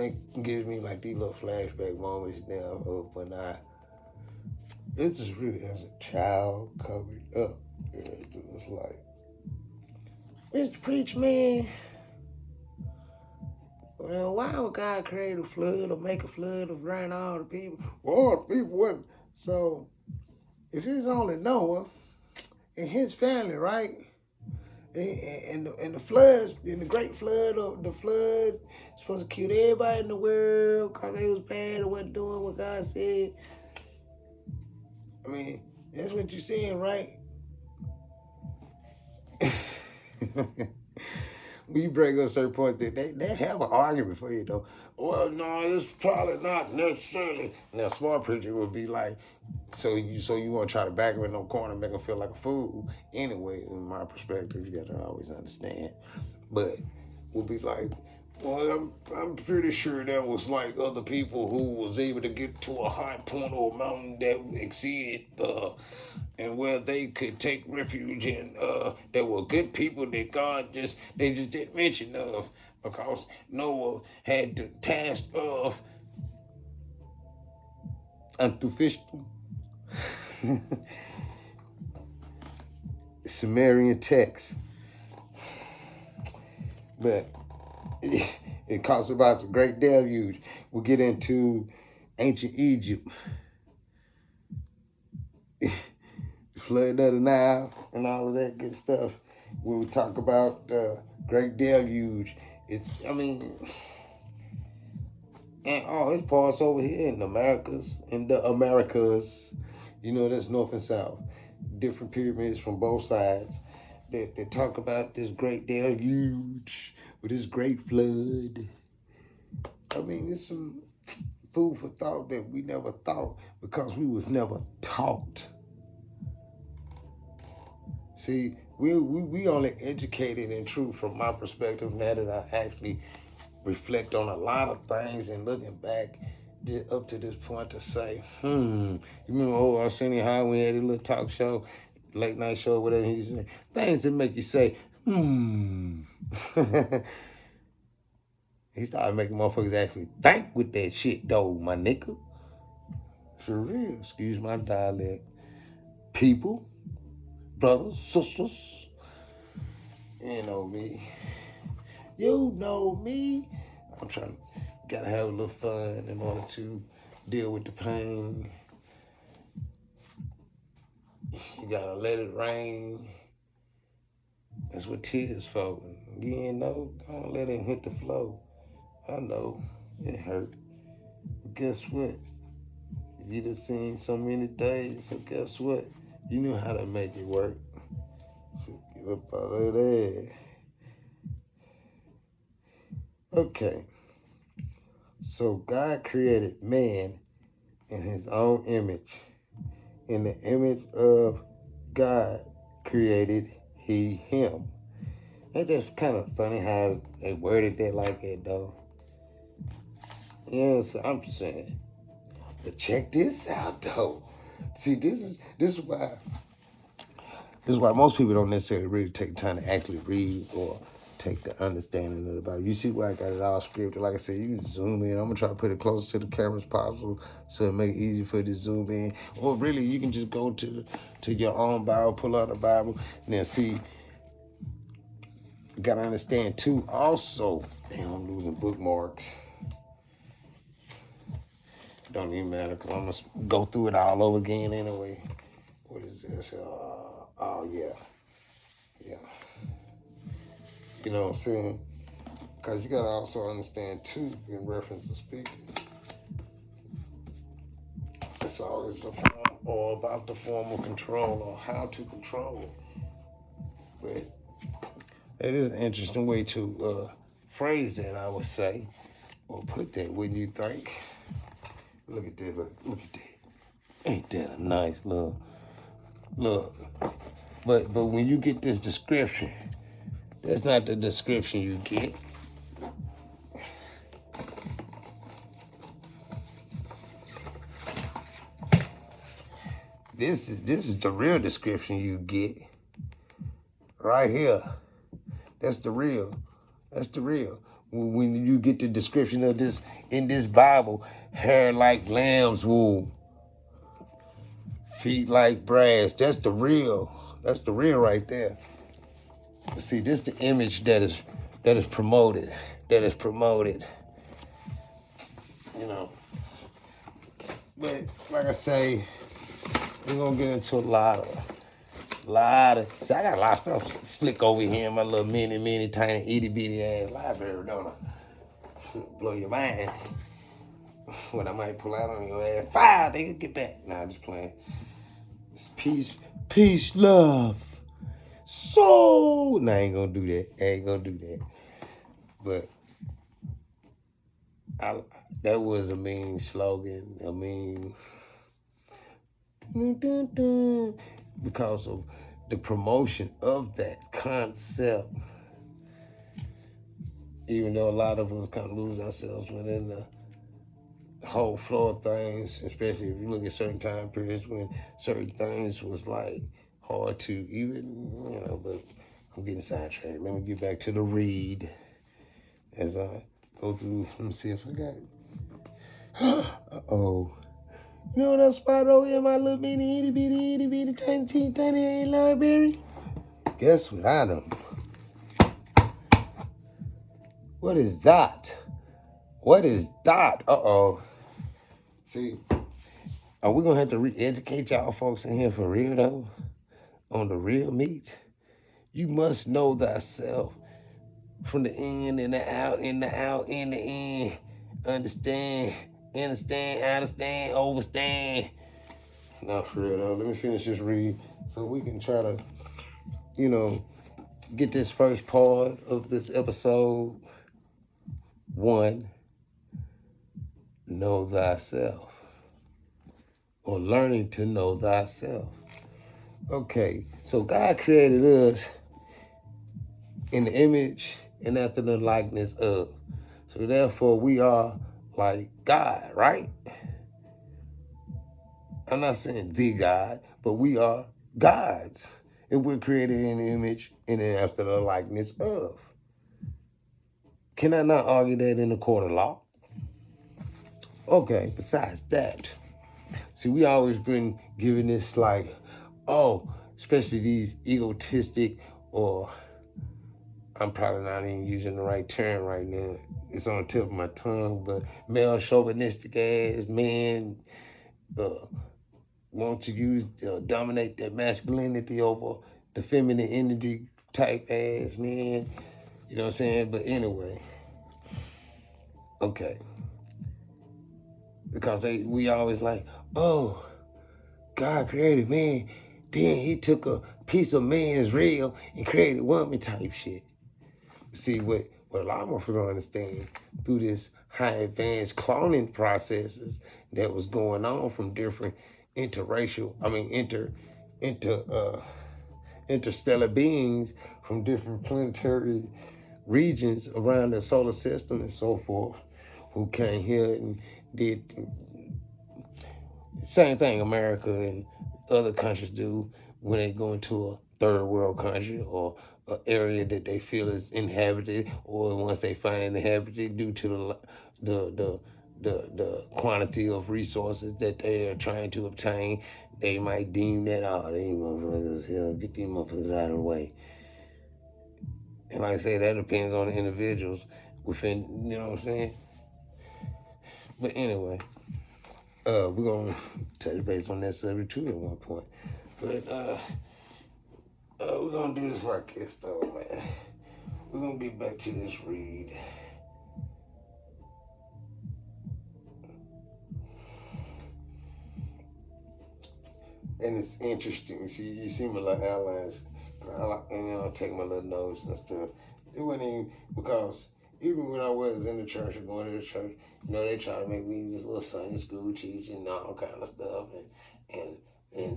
gives me like these little flashback moments now of when it's just really as a child coming up. And it's like, Mr. Preacher Man, well, why would God create a flood or make a flood of rain all the people? Well, the people wouldn't. So, if it's only Noah and his family, right? And the floods, in the great flood, the flood supposed to kill everybody in the world because they was bad or wasn't doing what God said. I mean, that's what you're saying, right? When you bring up certain points, they have an argument for you, though. Well, no, it's probably not necessarily. Now, smart preacher would be like, so you want to try to back him in no corner and make him feel like a fool. Anyway, in my perspective, you got to always understand. But would be like, well, I'm pretty sure there was like other people who was able to get to a high point or a mountain that exceeded and where they could take refuge in. There were good people that God just didn't mention of because Noah had the task of Antufishtim, Sumerian text, but it talks about the great deluge. We'll get into ancient Egypt, the flood of the Nile, and all of that good stuff. When we talk about the great deluge, and all his parts over here in the Americas, that's North and South. Different pyramids from both sides that talk about this great deluge with this great flood. I mean, it's some food for thought that we never thought because we was never taught. See, we only educated in truth from my perspective now that I actually reflect on a lot of things and looking back up to this point to say, you remember Arsenio High when he had his little talk show, late night show, whatever he said, things that make you say, He started making motherfuckers actually think with that shit though, my nigga. For real, excuse my dialect. People, brothers, sisters, you know me. You know me. Gotta have a little fun in order to deal with the pain. You gotta let it rain. That's what tears for. You ain't know, gonna let it hit the flow. I know, it hurt. But guess what? You done seen so many days, so guess what? You knew how to make it work. So get up out of there. Okay. So God created man in his own image. In the image of God created he him. That's just kind of funny how they worded that like that, though. Yeah, so I'm just saying. But check this out, though. See, this is why most people don't necessarily really take time to actually read or take the understanding of the Bible. You see why I got it all scripted. Like I said, you can zoom in. I'm gonna try to put it closer to the camera as possible so it make it easy for you to zoom in. Or really, you can just go to your own Bible, pull out the Bible, and then see. You gotta understand too. Also, damn, I'm losing bookmarks. Don't even matter because I'm gonna go through it all over again anyway. What is this? Oh yeah. Yeah. You know what I'm saying? Because you got to also understand, too, in reference to speaking, it's always a form or about the form of control or how to control. But it is an interesting way to phrase that, I would say, or put that, wouldn't you think? Look at that, look at that. Ain't that a nice little look? But when you get this description, that's not the description you get. This is the real description you get. Right here. That's the real. That's the real. When you get the description of this in this Bible, hair like lamb's wool, feet like brass. That's the real. That's the real right there. See, this is the image that is promoted. That is promoted. You know. But like I say, we're gonna get into a lot of. See, I got a lot of stuff slick over here in my little mini, tiny, itty bitty ass library, don't I? Blow your mind. What I might pull out on your ass. Fire, nigga, get back. Nah, just playing. It's peace, love. So, nah, I ain't gonna do that. I ain't gonna do that. But that was a mean slogan. I mean, because of the promotion of that concept. Even though a lot of us kind of lose ourselves within the whole flow of things, especially if you look at certain time periods when certain things was like hard to even, but I'm getting sidetracked. Let me get back to the read as I go through. Let me see if I got it. Uh-oh. You know that spot over here, my little itty bitty, tiny library? Guess what I know? What is that? What is that? Uh-oh. See, are we going to have to re-educate y'all folks in here for real, though? On the real meat? You must know thyself from the in and the out, in the out, in the in. Understand, overstand. Not for real, though. Let me finish this read so we can try to, get this first part of this episode. 1, know thyself, or learning to know thyself. Okay, so God created us in the image and after the likeness of. So therefore we are like God, right? I'm not saying the God, but we are gods. And we're created in the image and after the likeness of. Can I not argue that in the court of law? Okay, besides that, see, we always been given this like, especially these egotistic, or I'm probably not even using the right term right now. It's on the tip of my tongue, but male chauvinistic ass men want to use, dominate their masculinity over the feminine energy type ass men. You know what I'm saying? But anyway, okay. Because we always like, oh, God created man, then he took a piece of man's real and created woman type shit. See, what a lot more people don't understand through this high advanced cloning processes that was going on from different interstellar beings from different planetary regions around the solar system and so forth, who came here and did same thing America and other countries do when they go into a third world country or an area that they feel is inhabited, or once they find it inhabited due to the quantity of resources that they are trying to obtain, they might deem that, these motherfuckers here, get these motherfuckers out of the way. And like I say, that depends on the individuals within, you know what I'm saying? But anyway, we're going to touch base on that subject too at one point. But We're gonna do this like this though, man. We're gonna get back to this read. And it's interesting. See, you see my little outlines. Take my little notes and stuff. It wasn't even because even when I was in the church or going to the church, they try to make me this little Sunday school teacher and all kind of stuff, and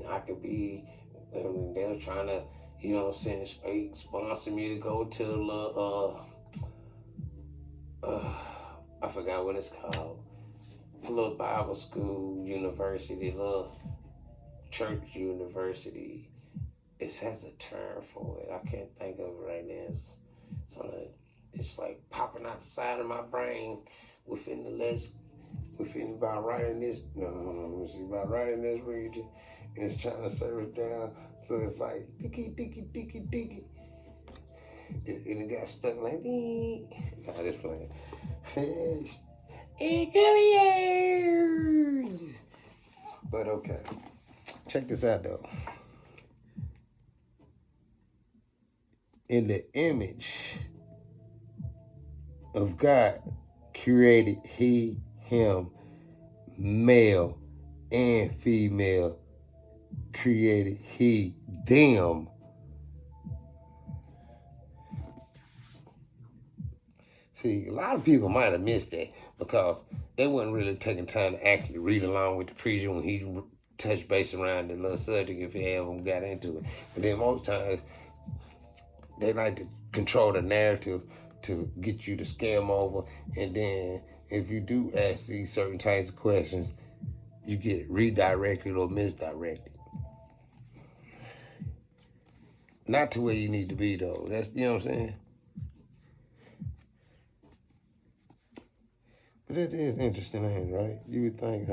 I could be. And they were trying to, sponsor me to go to the little I forgot what it's called, a little Bible school university, little church university. It has a term for it. I can't think of it right now. It's like popping out the side of my brain within about right in this. About right in this region, and it's trying to service down. So it's like dicky. And it got stuck like dee. Nah, just playing. But okay, check this out though. In the image of God created he, him, male and female created he, them. See, a lot of people might have missed that because they weren't really taking time to actually read along with the preacher when he touched base around the little subject if he ever got into it. But then most times, they like to control the narrative to get you to skim over. And then if you do ask these certain types of questions, you get redirected or misdirected. Not to where you need to be, though. That's, you know what I'm saying? But it is interesting, ain't it, right? You would think,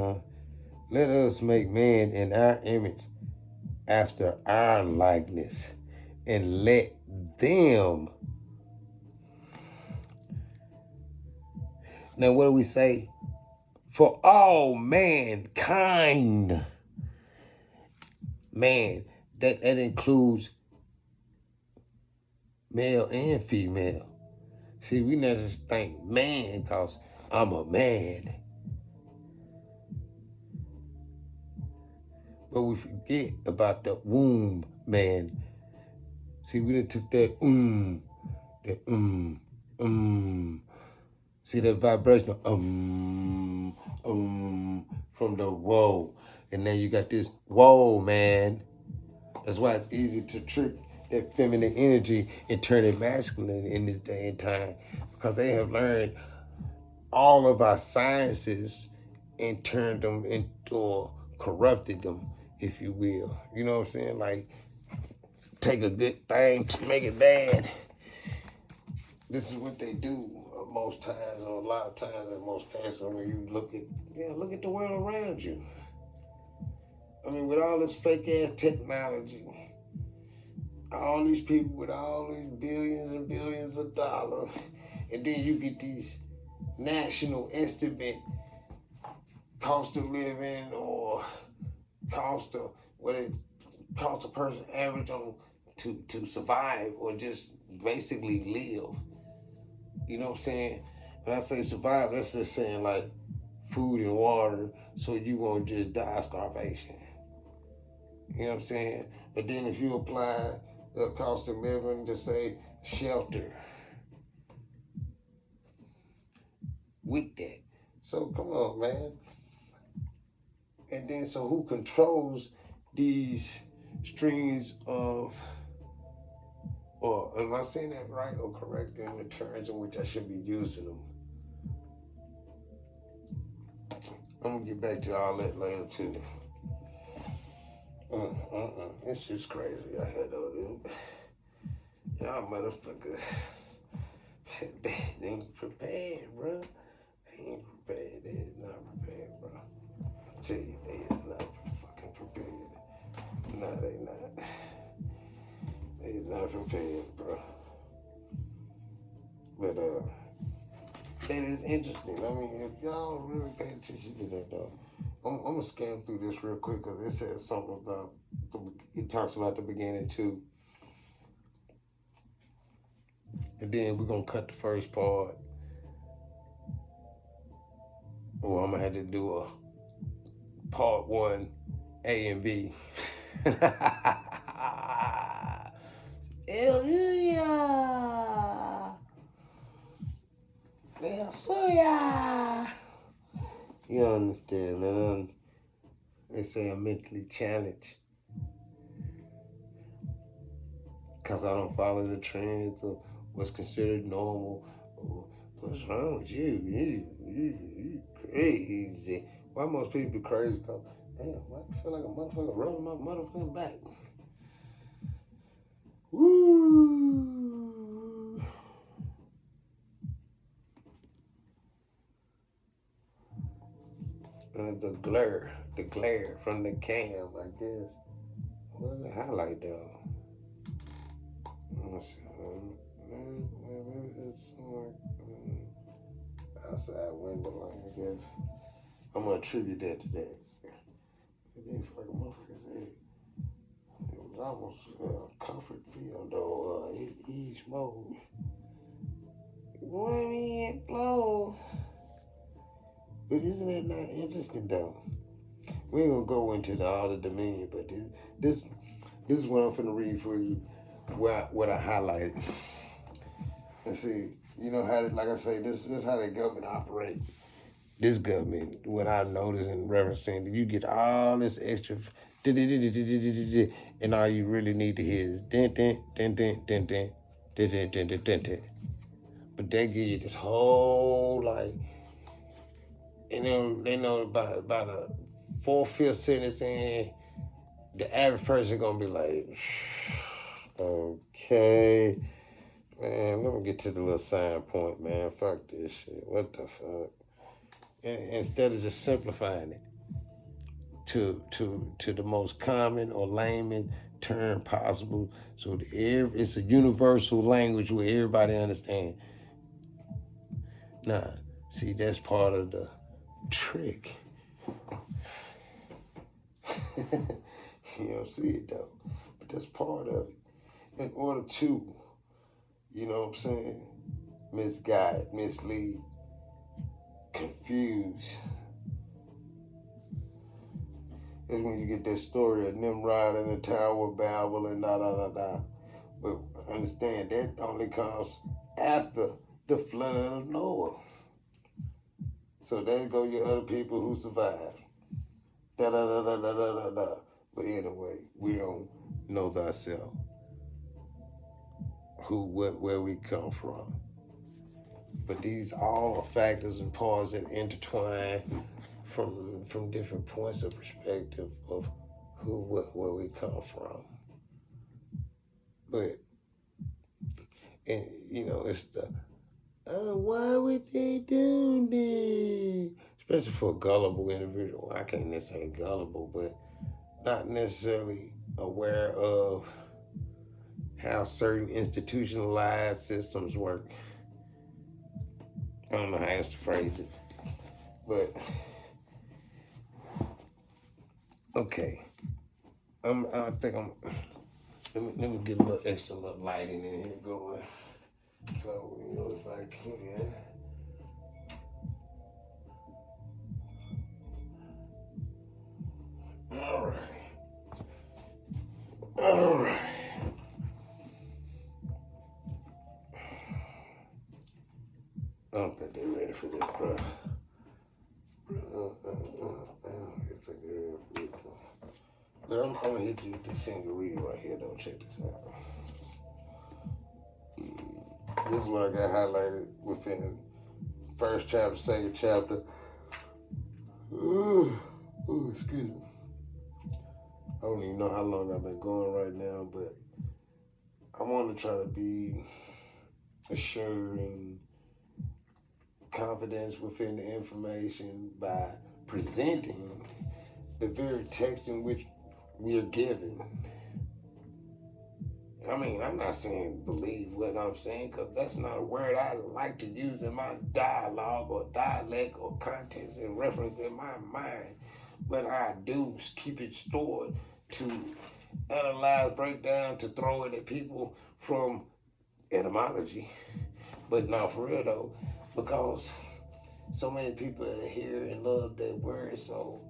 let us make man in our image after our likeness and let them. Now, what do we say? For all mankind. Man, that includes male and female. See, we never just think man because I'm a man. But we forget about the womb man. See, we done took that See that vibration from the whoa. And then you got this whoa, man. That's why it's easy to trick that feminine energy and turn it masculine in this day and time. Because they have learned all of our sciences and turned them into, or corrupted them, if you will. You know what I'm saying? Like, take a good thing to make it bad. This is what they do most times, or a lot of times in most cases, when you look at the world around you. I mean, with all this fake ass technology, all these people with all these billions and billions of dollars, and then you get these national estimate cost of living or cost of what it costs a person average on to survive or just basically live. You know what I'm saying? When I say survive, that's just saying like food and water, so you won't just die of starvation. You know what I'm saying? But then if you apply the cost of living to say shelter with that. So come on, man. And then so who controls these streams of, or am I saying that right or correct in the terms in which I should be using them? I'm gonna get back to all that later too. It's just crazy out here though, dude. Y'all motherfuckers, they ain't prepared, bro. They ain't prepared. They is not prepared, bro. I tell you, they is not fucking prepared. No, they not. They is not prepared, bro. But that is interesting. I mean, if y'all really pay attention to that though, I'm gonna scan through this real quick because it says something about it talks about the beginning too. And then we're gonna cut the first part. Or I'm gonna have to do a part 1, A and B. Hallelujah. Hallelujah. You understand, man? They say I'm mentally challenged because I don't follow the trends of what's considered normal. What's wrong with you? You crazy. Why most people be crazy? Because, damn, I feel like a motherfucker rubbing my motherfucking back. Woo! The glare from the cam, I guess. What is the highlight though? Let's see. Maybe it's somewhere outside window line, I guess. I'm gonna attribute that to that. It didn't feel like a motherfucker's head. It was almost comfort field or ease mode. Let me blow. But isn't that not interesting though? We ain't gonna go into all the dominion, but this is what I'm finna read for you. What I highlighted. And see, you know how, like I say, this is how the government operate. This government, what I noticed in referencing, you get all this extra, and all you really need to hear is dun dun dun dun dun dun dun dun dun dun dun dun. But they give you this whole like, and they know about a 4/5 sentence in, the average person gonna be like, okay, man, let me get to the little sign point, man. Fuck this shit. What the fuck? And instead of just simplifying it to the most common or layman term possible, so it's a universal language where everybody understands. Nah, see, that's part of the trick. You don't see it though, but that's part of it. In order to, you know what I'm saying, misguide, mislead, confuse, is when you get that story of Nimrod and the Tower of Babel and da da da da. But understand that only comes after the flood of Noah. So there go your other people who survived. Da da da da da da da da. But anyway, we don't know thyself. Who, what, where we come from. But these all are factors and parts that intertwine from different points of perspective of who, what, where we come from. But, and you know, it's the, why would they do this? Especially for a gullible individual. I can't necessarily gullible, but not necessarily aware of how certain institutionalized systems work. I don't know how else to phrase it, but okay. I think I'm. Let me get a little extra little lighting in here going. So, you know, if I can. All right. All right. I don't think they're ready for this, bro. I guess they're ready for this. But I'm gonna hit you with this single read right here, though. Check this out. This is what I got highlighted within first chapter, second chapter. Oh, excuse me. I don't even know how long I've been going right now, but I want to try to be assured and confidence within the information by presenting the very text in which we are given. I mean, I'm not saying believe what I'm saying, because that's not a word I like to use in my dialogue or dialect or context and reference in my mind. But I do keep it stored to analyze, break down, to throw it at people from etymology. But not for real though, because so many people hear and love that word, so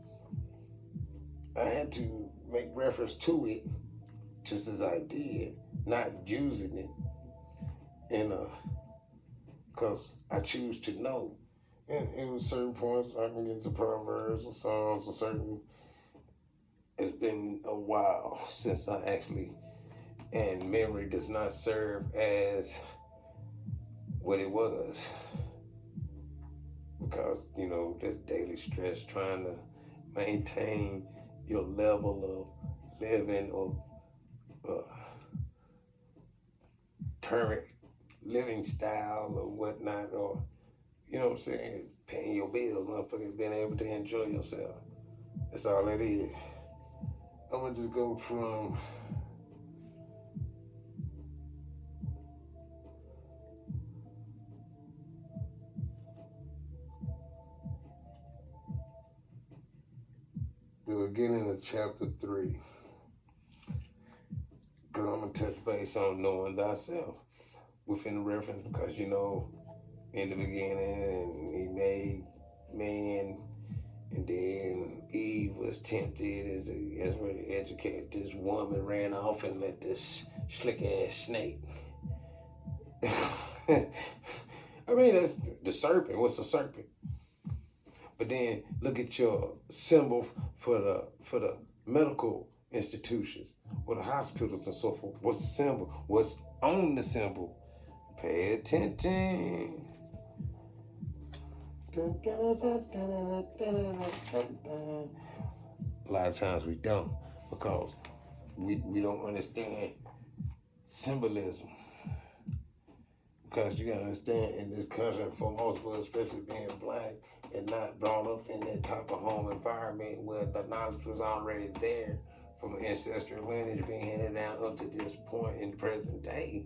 I had to make reference to it just as I did, not using it in a, because I choose to know. And it was certain points I can get into proverbs or songs or certain. It's been a while since I actually, and memory does not serve as what it was, because there's daily stress trying to maintain your level of living or uh, current living style or whatnot, or what I'm saying, paying your bills, motherfucker, being able to enjoy yourself. That's all it is. I'm gonna just go from the beginning of chapter 3, because I'm gonna touch base on knowing thyself within the reference, because in the beginning, he made man, and then Eve was tempted as really educated. This woman ran off and let this slick ass snake. I mean, that's the serpent. What's a serpent? But then look at your symbol for the medical institutions or the hospitals and so forth. What's the symbol? What's on the symbol? Pay attention. A lot of times we don't, because we don't understand symbolism. Because you gotta understand, in this country, for most of us, especially being black and not brought up in that type of home environment where the knowledge was already there from ancestral lineage being handed down up to this point in the present day.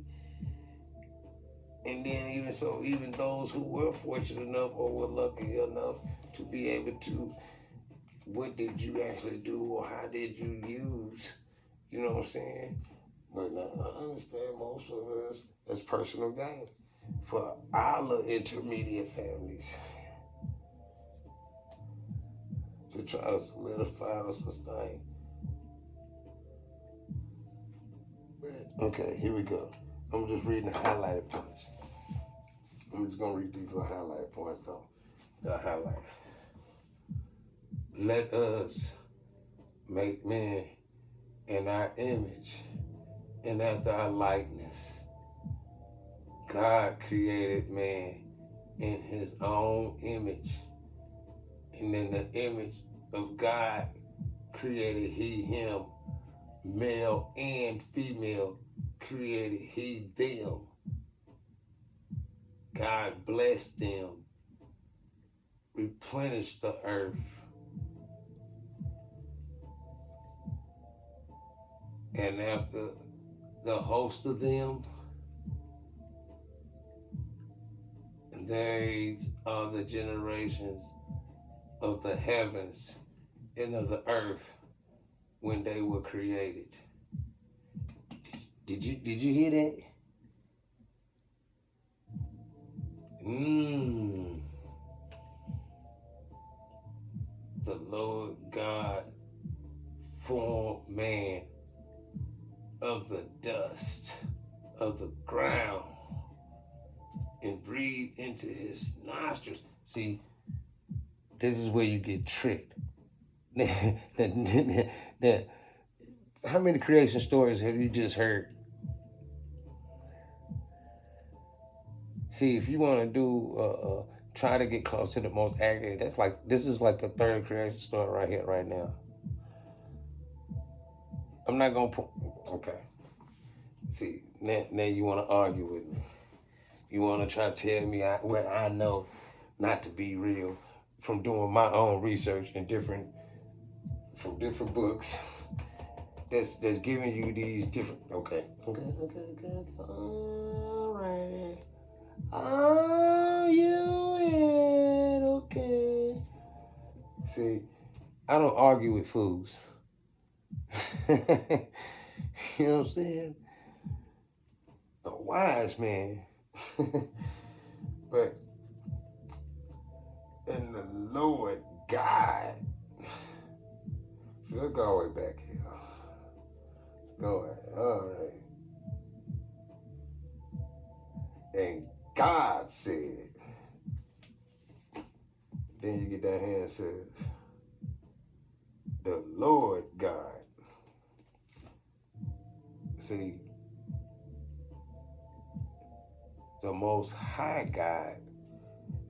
And then even those who were fortunate enough or were lucky enough to be able to, what did you actually do or how did you use, you know what I'm saying? But now I understand most of us as personal gain for our intermediate families to try to solidify or sustain. But okay, here we go. I'm just reading the highlighted points. I'm just gonna read these little highlighted points though. The highlight. Let us make man in our image and after our likeness. God created man in his own image. And in the image of God created he him. Male and female created he them. God blessed them, replenished the earth, and after the host of them, these are the generations of the heavens and of the earth when they were created. Did you hear that? The Lord God formed man of the dust of the ground and breathed into his nostrils. See, this is where you get tricked. How many creation stories have you just heard? See, if you want to do, try to get close to the most accurate, this is like the third creation story right here, right now. I'm not going to put, okay. See, now you want to argue with me. You want to try to tell me what I know not to be real from doing my own research and from different books that's giving you these different, okay. All right. Oh, you in, okay. See, I don't argue with fools. You know what I'm saying? wise man. But in the Lord God. So let's go all the way back here. Go ahead. All right. And God said, then you get that hand says, the Lord God. See, the Most High God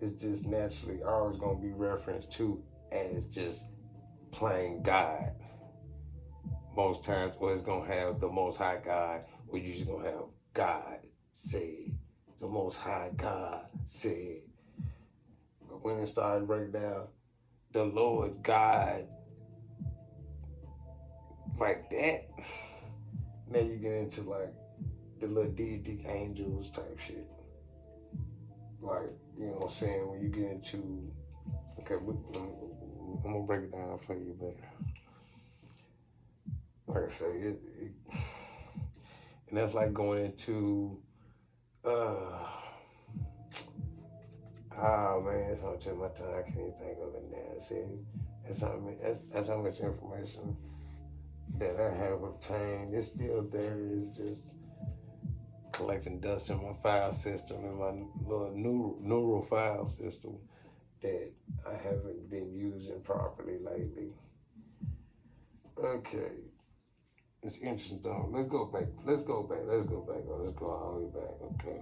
is just naturally always going to be referenced to as just plain God. Most times, or it's going to have the Most High God, or you're just going to have God said. The Most High God said. But when it started breaking down, the Lord God, like that, now you get into like the little deity angels type shit. Like, you know what I'm saying? When you get into, okay, I'm gonna break it down for you, but like I say, and that's like going into, oh man, it's on tip of my tongue. I can't even think of it now. See, that's how much information that I have obtained. It's still there. It's just collecting dust in my file system, in my little neural file system that I haven't been using properly lately. Okay. It's interesting though. Let's go back. Let's go all the way back. Okay.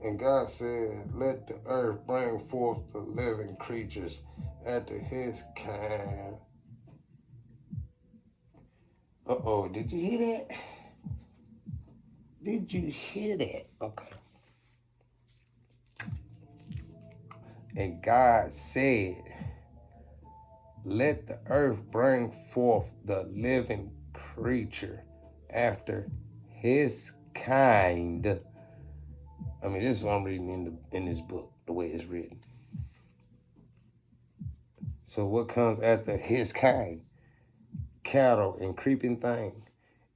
And God said, let the earth bring forth the living creatures after his kind. Uh-oh, did you hear that? Did you hear that? Okay. And God said, let the earth bring forth the living creature after his kind. I mean, this is what I'm reading in this book, the way it's written. So what comes after his kind? Cattle and creeping thing,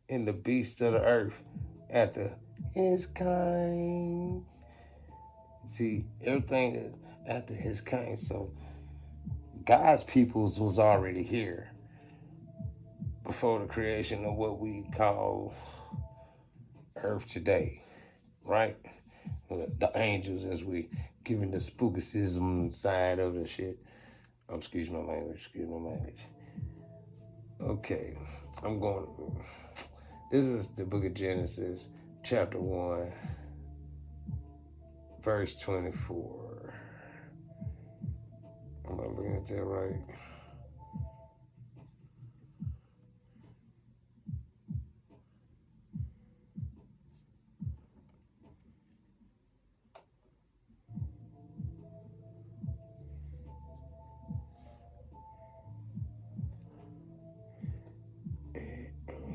and the beasts of the earth after his kind. See, everything is after his kind. So God's peoples was already here before the creation of what we call earth today, right? The angels, as we giving the spookicism side of the shit. Excuse my language. Okay, I'm going. This is the book of Genesis, chapter 1, verse 24. Am I looking at that right?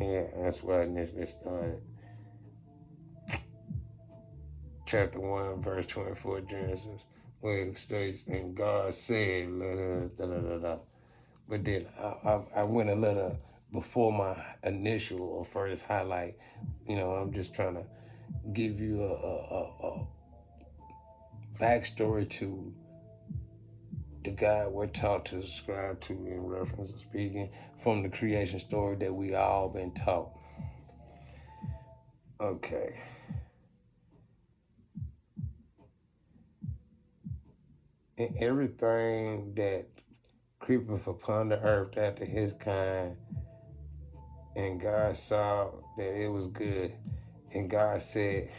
Yeah, that's where I initially started. Chapter 1, verse 24, Genesis, where it states, and God said, da da da da. But then I went a little before my initial or first highlight. You know, I'm just trying to give you a backstory to the God we're taught to subscribe to in reference to speaking from the creation story that we all been taught. Okay. And everything that creepeth upon the earth after his kind, and God saw that it was good, and God said,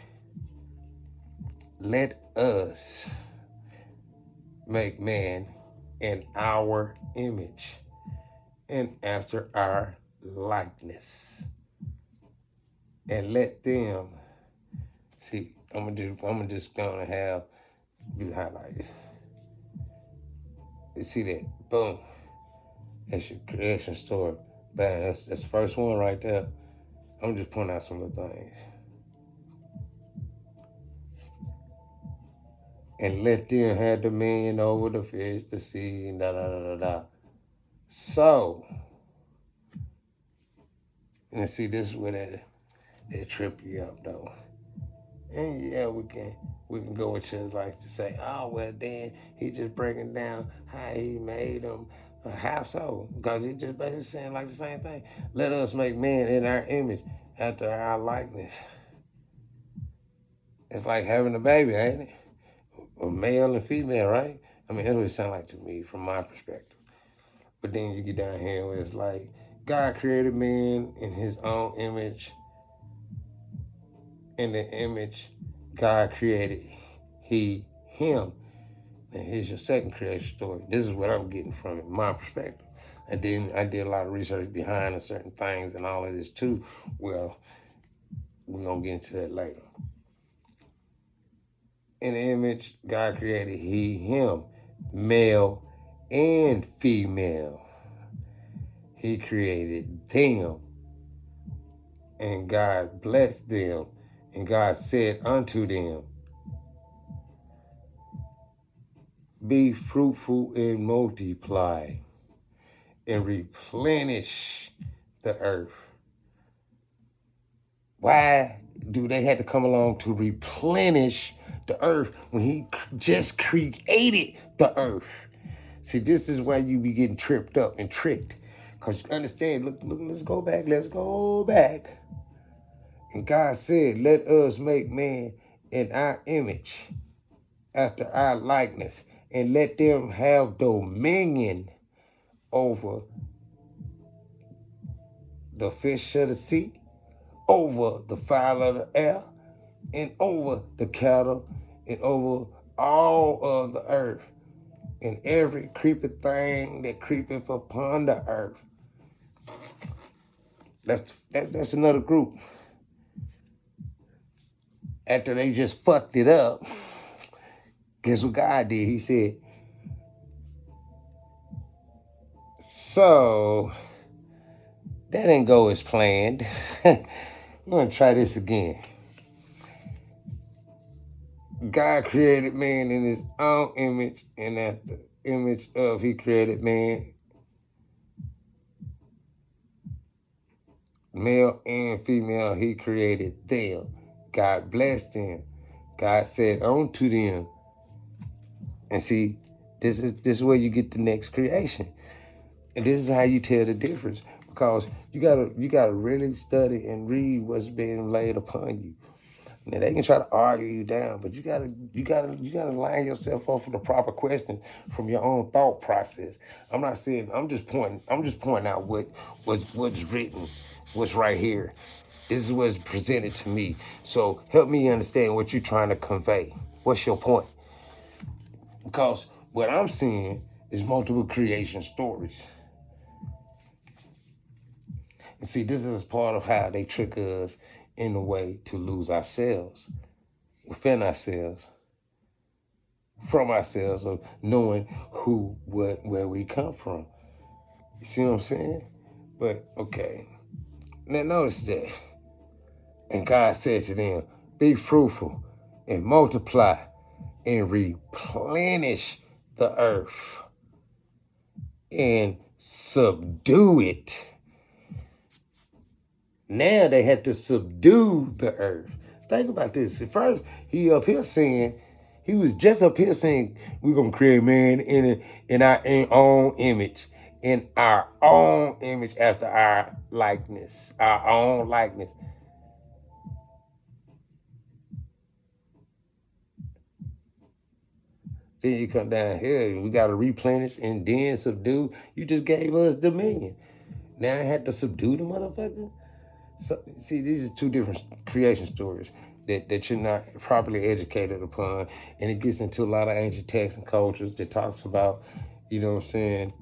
let us make man in our image and after our likeness, and let them see. I'm just gonna have do highlights. You see that? Boom. That's your creation story. Bam. That's the first one right there. I'm just pointing out some of the things. And let them have dominion over the fish, the sea, and da da da da da. So And see, this is where that trip you up though. And yeah, we can go with you like to say, oh well, then he just breaking down how he made them. How so? Because he just basically saying like the same thing. Let us make man in our image, after our likeness. It's like having a baby, ain't it? A male and female, right? I mean, that's what it sounds like to me from my perspective. But then you get down here where it's like God created man in his own image. In the image God created him. And here's your second creation story. This is what I'm getting from it, my perspective. And then I did a lot of research behind certain things and all of this too. Well, we're going to get into that later. In the image God created him, male and female. He created them. And God blessed them. And God said unto them, be fruitful and multiply and replenish the earth. Why do they have to come along to replenish the earth when he just created the earth? See, this is why you be getting tripped up and tricked. Because you understand, look, let's go back. And God said, let us make man in our image, after our likeness, and let them have dominion over the fish of the sea, over the fowl of the air, and over the cattle, and over all of the earth, and every creeping thing that creepeth upon the earth. That's another group. After they just fucked it up, guess what God did? He said, so that didn't go as planned. We're going to try this again. God created man in his own image, and after image of he created man, male and female, he created them. God blessed them. God said unto them. And see, this is where you get the next creation. And this is how you tell the difference. Because you gotta really study and read what's being laid upon you. Now they can try to argue you down, but you gotta line yourself up for the proper question from your own thought process. I'm not saying I'm just pointing out what's written, what's right here. This is what's presented to me. So help me understand what you're trying to convey. What's your point? Because what I'm seeing is multiple creation stories. And see, this is part of how they trick us in a way to lose ourselves, within ourselves, from ourselves, of knowing who, what, where we come from. You see what I'm saying? But, okay. Now notice that. And God said to them, be fruitful and multiply and replenish the earth and subdue it. Now they had to subdue the earth. Think about this. At first, he was just up here saying, we're going to create man in our own image. In our own image, after our likeness. Our own likeness. Then you come down here, we got to replenish and then subdue. You just gave us dominion. Now I had to subdue the motherfucker? So, see, these are two different creation stories that you're not properly educated upon. And it gets into a lot of ancient texts and cultures that talks about, you know what I'm saying?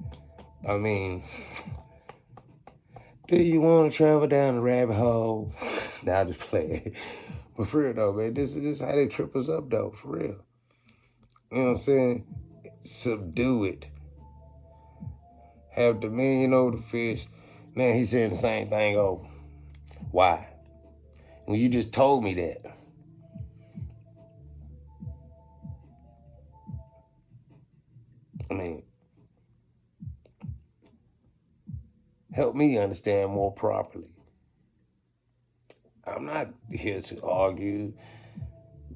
I mean, do you want to travel down the rabbit hole? Nah, I just play it. But for real though, man, this is how they trip us up though, for real. You know what I'm saying? Subdue it. Have dominion over the fish. Now he's saying the same thing over. Why? When you just told me that. I mean, help me understand more properly. I'm not here to argue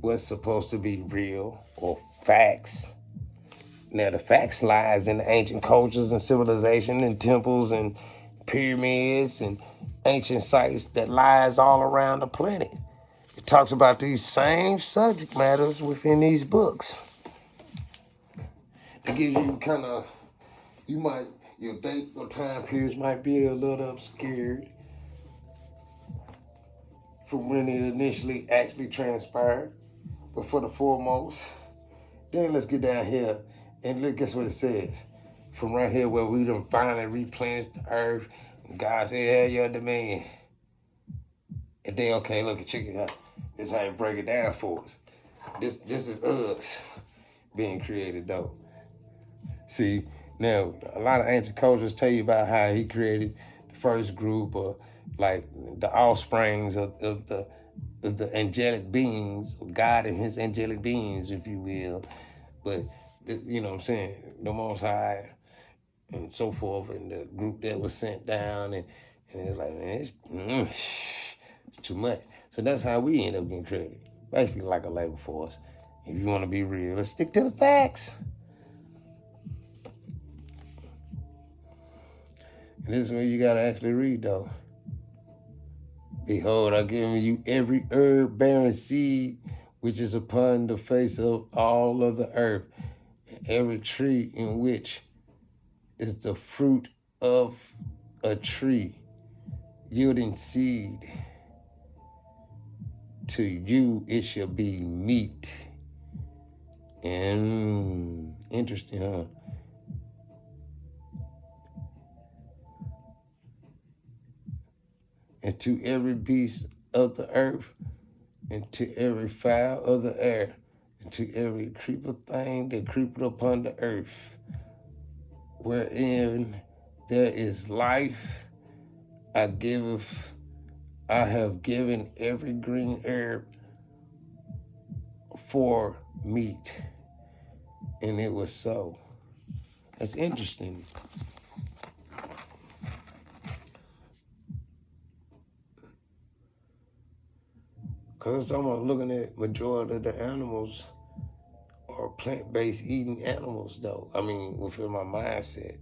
what's supposed to be real or facts. Now, the facts lies in the ancient cultures and civilization and temples and pyramids and ancient sites that lies all around the planet. It talks about these same subject matters within these books. It gives you kind of, your date or time periods might be a little obscured from when it initially actually transpired. But for the foremost, then let's get down here and look, guess what it says. From right here where we done finally replenished the earth, and God said, "Hey, your dominion." And then, okay, look, check it out. This is how you break it down for us. This is us being created, though. See, now, a lot of ancient cultures tell you about how he created the first group, or like the offsprings of the angelic beings, God and his angelic beings, if you will. But, you know what I'm saying, the Most High and so forth, and the group that was sent down, and it's like, man, it's too much. So that's how we end up getting created. Basically like a labor force. If you want to be real, let's stick to the facts. And this is where you got to actually read, though. Behold, I've given you every herb bearing seed which is upon the face of all of the earth, and every tree in which is the fruit of a tree yielding seed. To you it shall be meat. And interesting, huh? And to every beast of the earth, and to every fowl of the air, and to every creeper thing that creepeth upon the earth, wherein there is life, I have given every green herb for meat. And it was so. That's interesting. Because it's almost looking at majority of the animals are plant-based eating animals, though. I mean, within my mindset,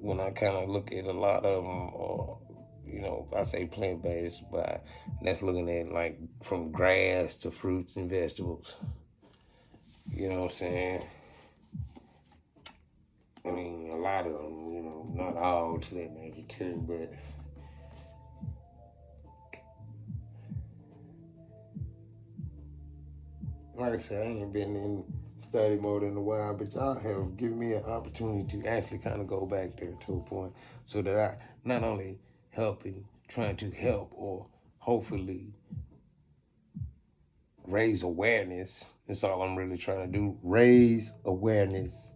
when I kind of look at a lot of them, or, you know, I say plant-based, but that's looking at like from grass to fruits and vegetables. You know what I'm saying? I mean, a lot of them, you know, not all to that nature too, but like I said, I ain't been in study mode in a while, but y'all have given me an opportunity to actually kind of go back there to a point so that I not only trying to help, or hopefully raise awareness. That's all I'm really trying to do. Raise awareness.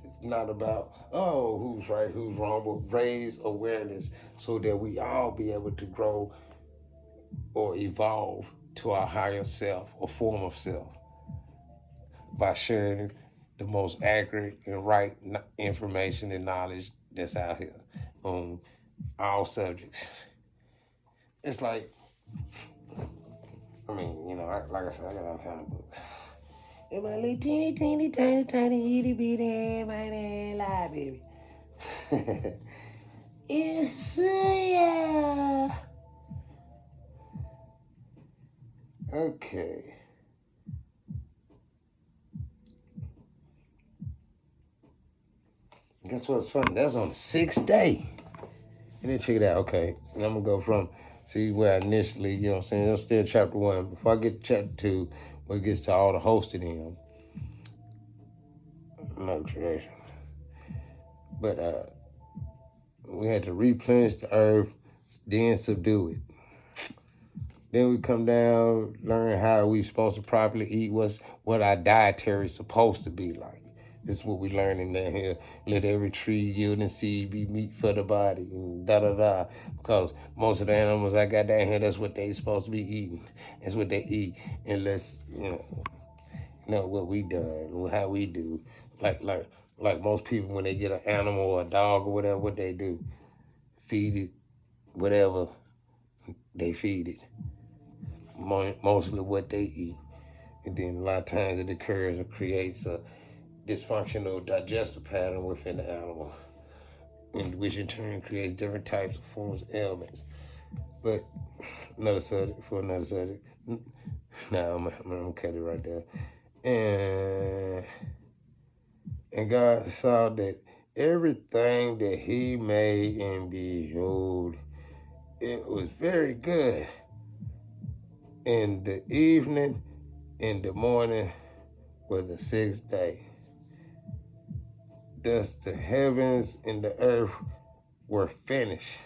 It's not about, oh, who's right, who's wrong, but raise awareness so that we all be able to grow or evolve to our higher self or form of self by sharing the most accurate and right information and knowledge that's out here on all subjects. It's like, I mean, you know, like I said, I got all kind of books. In my little teeny, teeny, tiny, tiny, itty bitty, mighty library. It's yeah. Okay. Guess what's funny? That's on the 6th day. And then check it out. Okay. And I'm going to go from, see where I initially, you know what I'm saying? I'm still chapter 1. Before I get to chapter 2, where it gets to all the hosted in. No creation. But we had to replenish the earth, then subdue it. Then we come down, learn how we supposed to properly eat, what our dietary is supposed to be like. This is what we learning down here. Let every tree yielding seed be meat for the body, and da-da-da. Because most of the animals I got down here, that's what they supposed to be eating. That's what they eat. Unless, you know what we done, how we do. Like most people, when they get an animal or a dog or whatever, what they do? Feed it, whatever, they feed it, mostly what they eat. And then a lot of times it occurs or creates a dysfunctional digestive pattern within the animal, which in turn creates different types of forms of ailments. But another subject for another subject. Now I'm gonna cut it right there. And God saw that everything that He made, and behold, it was very good. In the evening, in the morning was the sixth day. Thus the heavens and the earth were finished,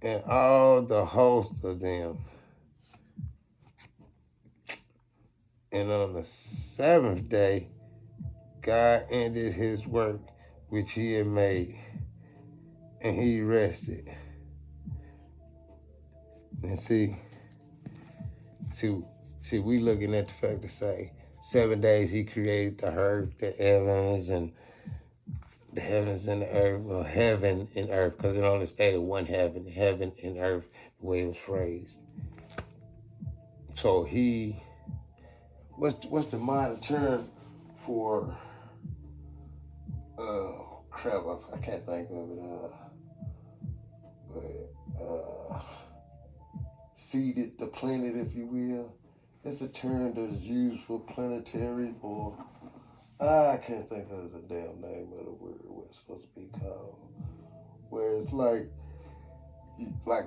and all the host of them. And on the seventh day, God ended His work which He had made, and He rested. And see, we looking at the fact to say 7 days He created the earth, the heavens, and the earth, or heaven and earth, because it only stated one heaven and earth, the way it was phrased. So He, what's the modern term for? Crap, I can't think of it. Seeded the planet, if you will. It's a term that is used for planetary, or I can't think of the damn name of the word, what it's supposed to be called. Where it's like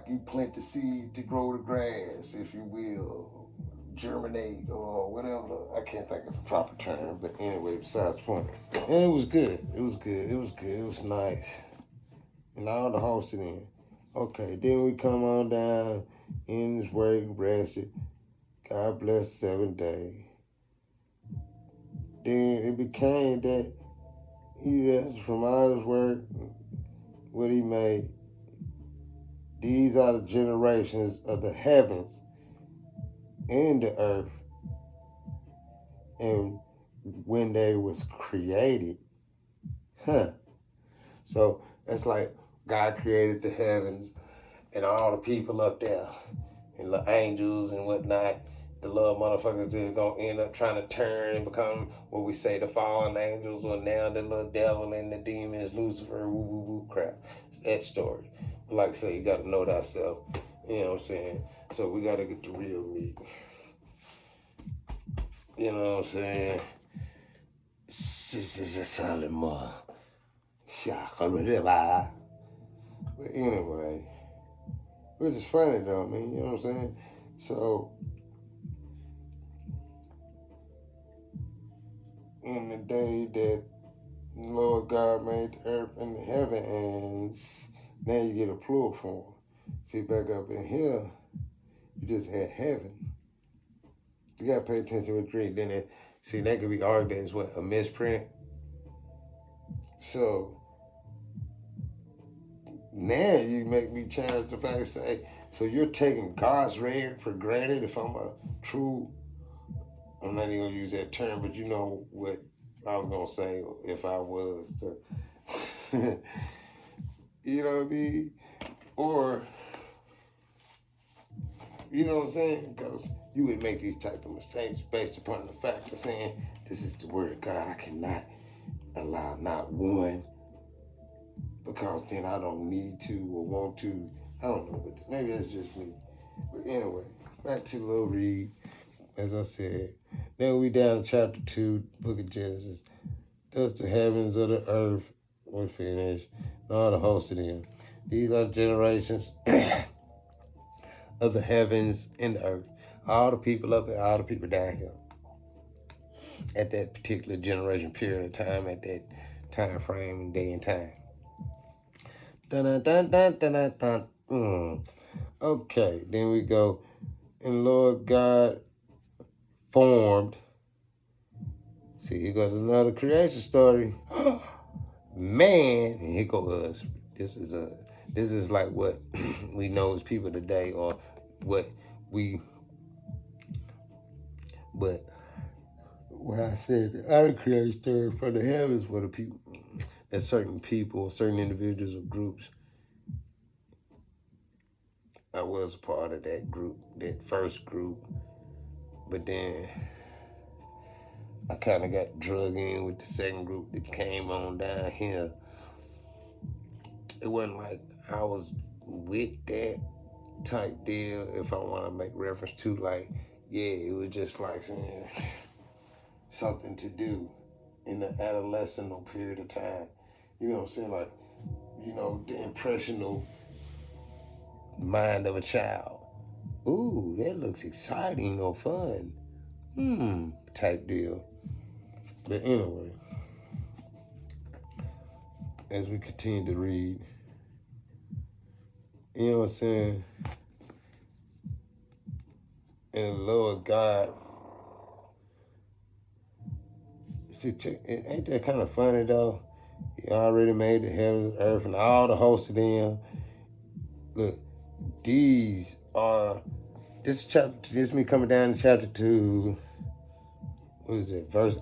you plant the seed to grow the grass, if you will, germinate or whatever. I can't think of the proper term, but anyway, besides the point. And it was good. It was nice. And all the hosts in. Okay, then we come on down in His work, rested. God bless 7 days. Then it became that He rested from all His work, what He made. These are the generations of the heavens and the earth. And when they was created, So it's like God created the heavens and all the people up there and the angels and whatnot. The little motherfuckers just gonna end up trying to turn and become what we say the fallen angels, or now the little devil and the demons, Lucifer, woo woo woo crap. That story. But like I say, you gotta know thyself. You know what I'm saying? So we gotta get the real meat. You know what I'm saying? This is a solid more. But anyway, which is funny though, I mean, you know what I'm saying? So, in the day that Lord God made the earth and the heavens, now you get a plural form. See, back up in here, you just had heaven. You gotta pay attention to what you read. Then that could be argued as what, a misprint. So now you make me challenge the fact to say, so you're taking God's word for granted. If I'm a true, I'm not even gonna use that term, but you know what I was gonna say if I was to, you know what I mean? Or, you know what I'm saying? Because you would make these type of mistakes based upon the fact of saying, this is the word of God. I cannot allow not one, because then I don't need to or want to. I don't know, but maybe that's just me. But anyway, back to the little read. As I said, then we down to chapter 2, book of Genesis. Thus the heavens of the earth were finished, and all the hosts of them. These are generations of the heavens and the earth. All the people up there, all the people down here. At that particular generation period of time, at that time frame and day and time. Dun, dun, dun, dun, dun, dun. Okay, then we go. And Lord God formed. See, here goes another creation story. Man, and here goes us. This is like what we know as people today, or what we. But when I said the other creation story from the heavens, for the people, that certain people, certain individuals or groups I was a part of that group, that first group, but then I kind of got drug in with the second group that came on down here. It wasn't like I was with that type deal, if I want to make reference to, like, yeah, it was just like saying something to do in the adolescent period of time. You know what I'm saying? Like, the impressional mind of a child. Ooh, that looks exciting or fun. Type deal. But anyway, as we continue to read, you know what I'm saying? And the Lord God, see, ain't that kind of funny though? He already made the heavens, earth, and all the hosts of them. Look, this is me coming down to chapter 2. What is it? Verse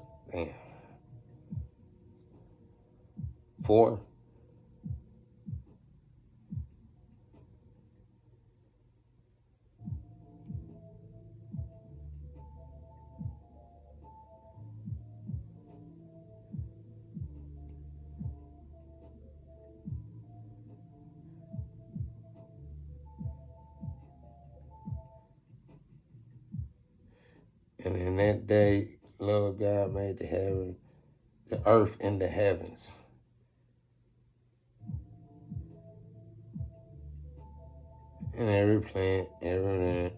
4. And in that day, Lord God made the earth and the heavens. And every plant, every man.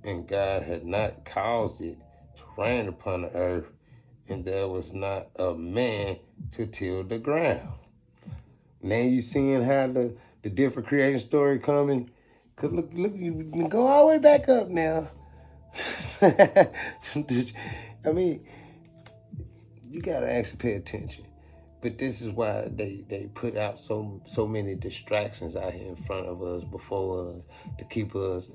And God had not caused it to rain upon the earth, and there was not a man to till the ground. Now you seeing how the different creation story coming. Cause look, you can go all the way back up now. I mean, you gotta actually pay attention. But this is why they put out so many distractions out here in front of us, before us, to keep us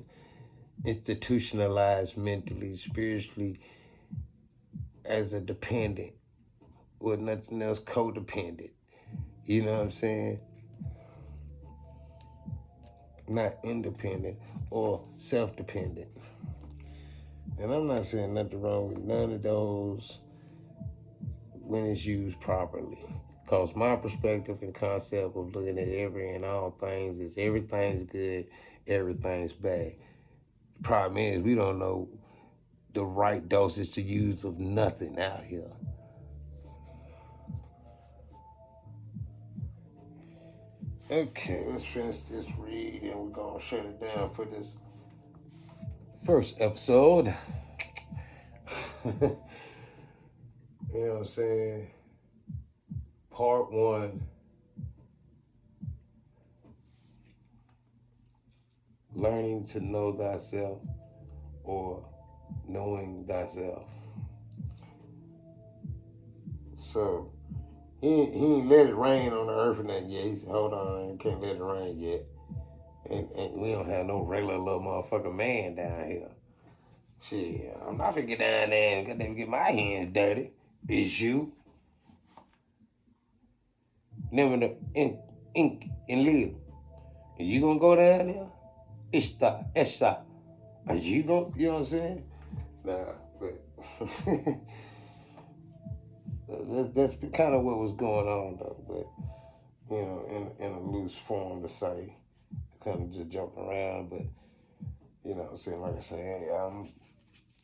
institutionalized mentally, spiritually, as a dependent, or nothing else, codependent. You know what I'm saying? Not independent or self-dependent. And I'm not saying nothing wrong with none of those when it's used properly. Because my perspective and concept of looking at every and all things is everything's good, everything's bad. The problem is we don't know the right dosage to use of nothing out here. Okay, let's finish this read and we're going to shut it down for this first episode. You know what I'm saying? Part 1. Learning to know thyself, or knowing thyself. So, he ain't let it rain on the earth or nothing yet. He said, hold on, I can't let it rain yet. And we don't have no regular little motherfucking man down here. Shit, I'm not finna get down there and goddamn get my hands dirty. It's you. Never the ink and live. Are you gonna go down there? Esta. Are you gonna, you know what I'm saying? Nah, but that's kind of what was going on though. But, in a loose form to say, kind of just joking around. But, you know what I'm saying? Like I say,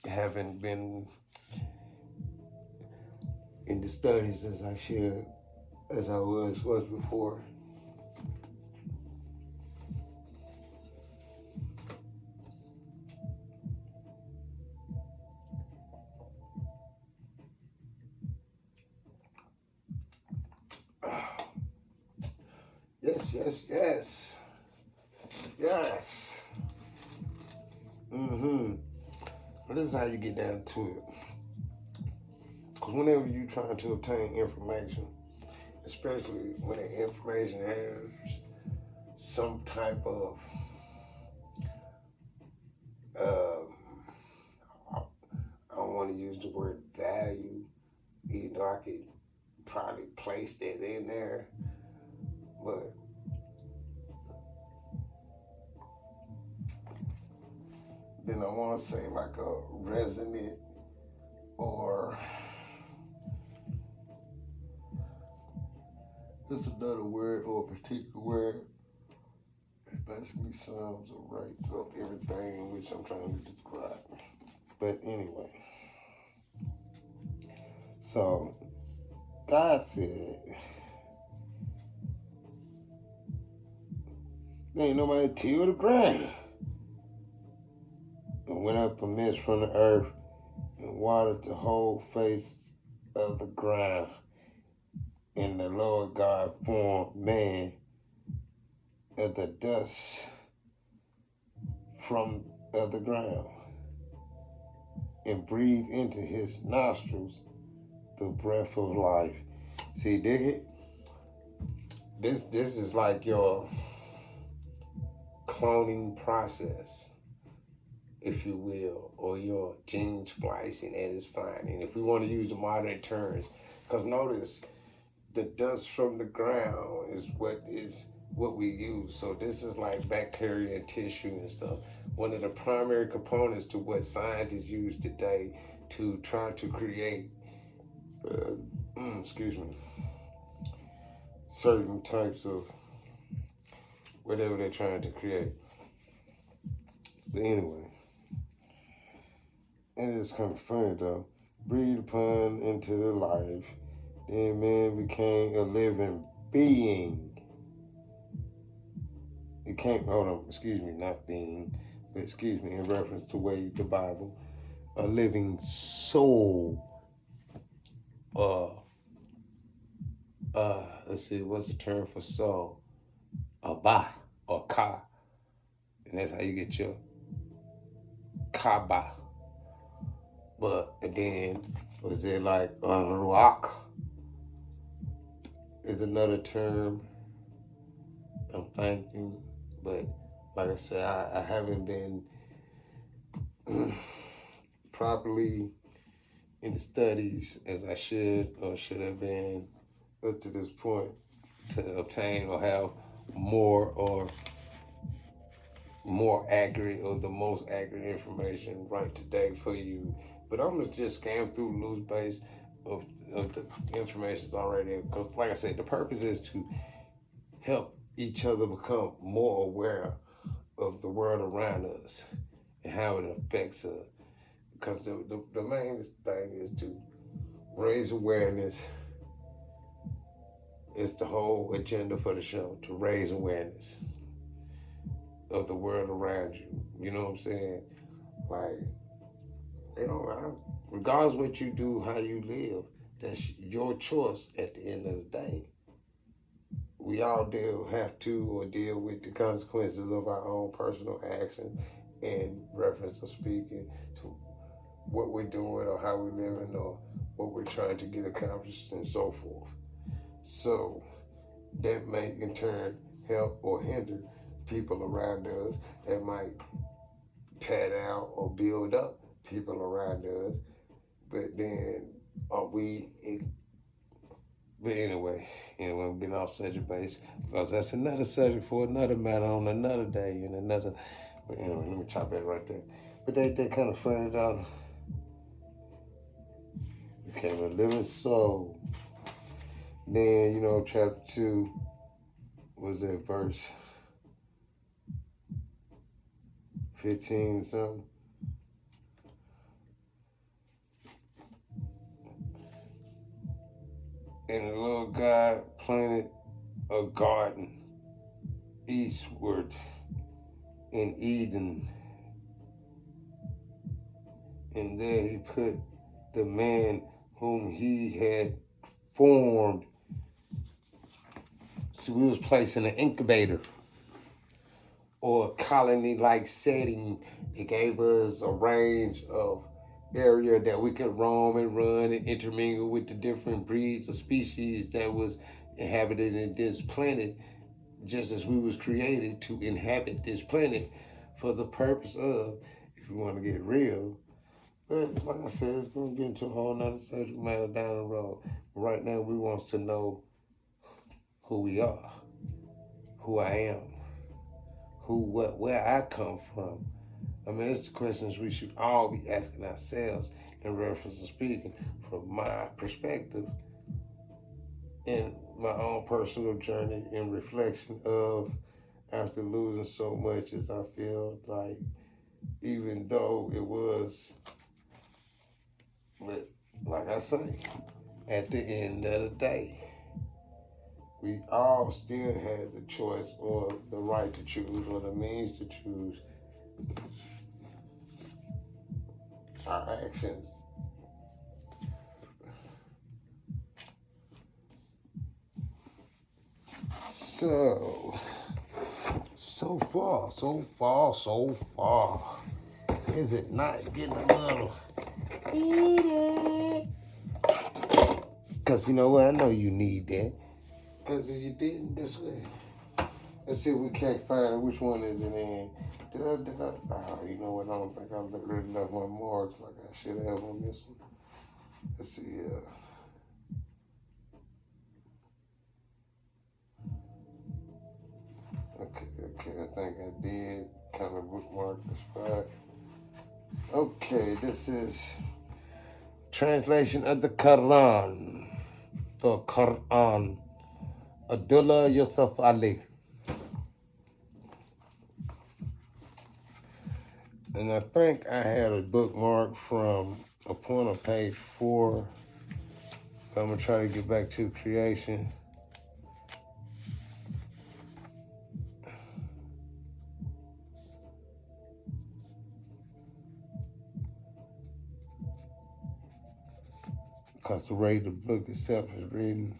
I haven't been in the studies as I should, as I was before. Yes. But this is how you get down to it. Because whenever you're trying to obtain information, especially when the information has some type of I don't want to use the word value, even though I could probably placed it in there, but then I want to say like a resonant or just another word or a particular word. It basically sums or writes up everything in which I'm trying to describe. But anyway, so God said, there ain't nobody till the ground. And went up a mist from the earth and watered the whole face of the ground. And the Lord God formed man of the dust from of the ground and breathed into his nostrils the breath of life. See, dig it? This is like your cloning process, if you will, or your gene splicing at its fine. And if we want to use the modern terms, because notice, the dust from the ground is what we use. So this is like bacteria and tissue and stuff. One of the primary components to what scientists use today to try to create, certain types of whatever they're trying to create. But anyway, and it's kind of funny though. Breathe upon into the life, then man became a living being. It can't, hold on, not being, but in reference to the Bible, a living soul. Let's see, what's the term for soul? Ba or ka. And that's how you get your kaba. But and then, was it like ruach? Is another term I'm thinking. But like I said, I haven't been properly in the studies as I should or should have been up to this point to obtain or have more accurate or the most accurate information right today for you. But I'm gonna just scan through loose base of the information that's already, because like I said, the purpose is to help each other become more aware of the world around us and how it affects us. Because the main thing is to raise awareness. It's the whole agenda for the show, to raise awareness of the world around you. You know what I'm saying? Like, regardless of what you do, how you live, that's your choice at the end of the day. We all have to deal with the consequences of our own personal actions in reference to speaking to what we're doing or how we're living or what we're trying to get accomplished and so forth. So that may in turn help or hinder people around us. That might tear down or build up people around us. But then but anyway, I'm getting off subject base because that's another subject for another matter on another day and another. But anyway, let me chop that right there. But they kind of funny though. Became a living soul. Then, chapter 2 was that verse 15 or something. And the Lord God planted a garden eastward in Eden. And there he put the man whom he had formed. So we was placed in an incubator or a colony-like setting. It gave us a range of area that we could roam and run and intermingle with the different breeds of species that was inhabited in this planet, just as we was created to inhabit this planet for the purpose of, if we want to get real, But like I said, it's gonna get into a whole nother subject matter down the road. Right now, we want to know who we are, who I am, where I come from. I mean, it's the questions we should all be asking ourselves in reference to speaking from my perspective in my own personal journey and reflection of after losing so much as I feel like even though it was, like I say, at the end of the day, we all still had the choice or the right to choose or the means to choose our actions. So far. Is it not getting a little heated? Because you know what? I know you need that. Because if you didn't, this way. Let's see if we can't find it. Which one is it in? You know what? I don't think I really left my marks like I should have on this one. Let's see. Okay. I think I did kind of bookmark the spot. Okay, this is translation of the Quran. The Quran. Abdullah Yusuf Ali. And I think I had a bookmark from a point on page 4. I'm going to try to get back to creation. Because the way the book itself is written.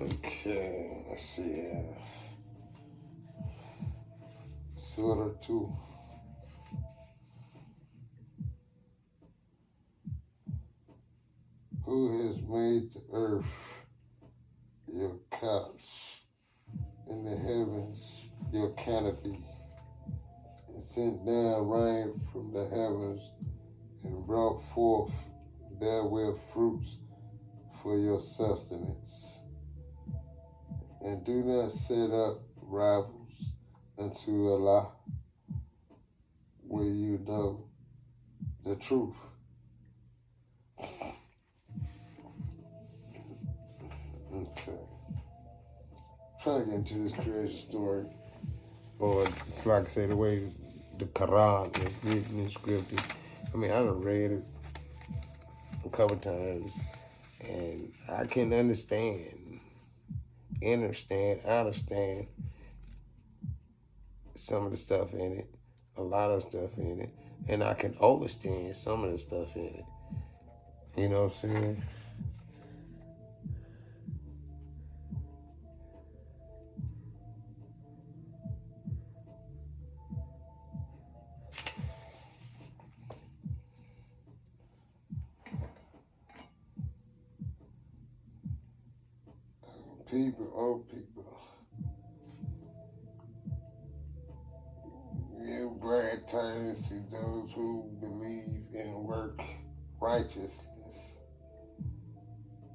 Okay, let's see here. Surah 2. Who has made the earth your couch, and the heavens your canopy, and sent down rain from the heavens, and brought forth therewith fruits for your sustenance? And do not set up rivals unto Allah, where you know the truth. Okay. Trying to get into this creation story, or it's like I say, the way the Quran is written and scripted. I mean, I done read it a couple times, and I can understand some of the stuff in it, a lot of stuff in it, and I can overstand some of the stuff in it. You know what I'm saying? People, give glad tidings to those who believe and work righteousness,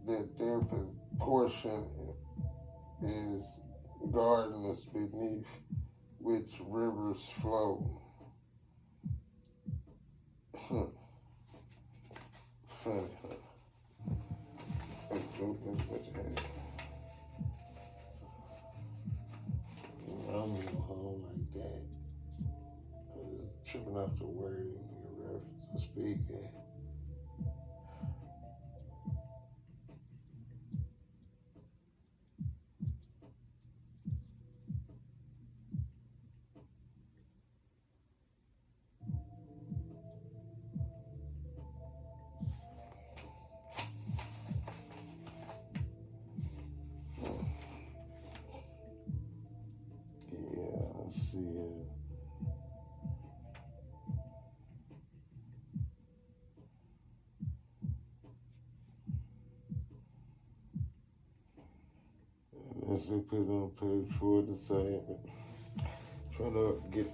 that their portion is gardens beneath which rivers flow. Funny, huh? What the heck? I don't even go home like that. I was tripping off the wording in reference to speaking. Yeah, let's see. And as they put it on page 4 to say, trying to get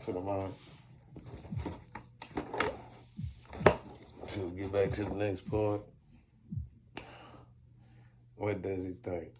put them on to get back to the next part. What does he think?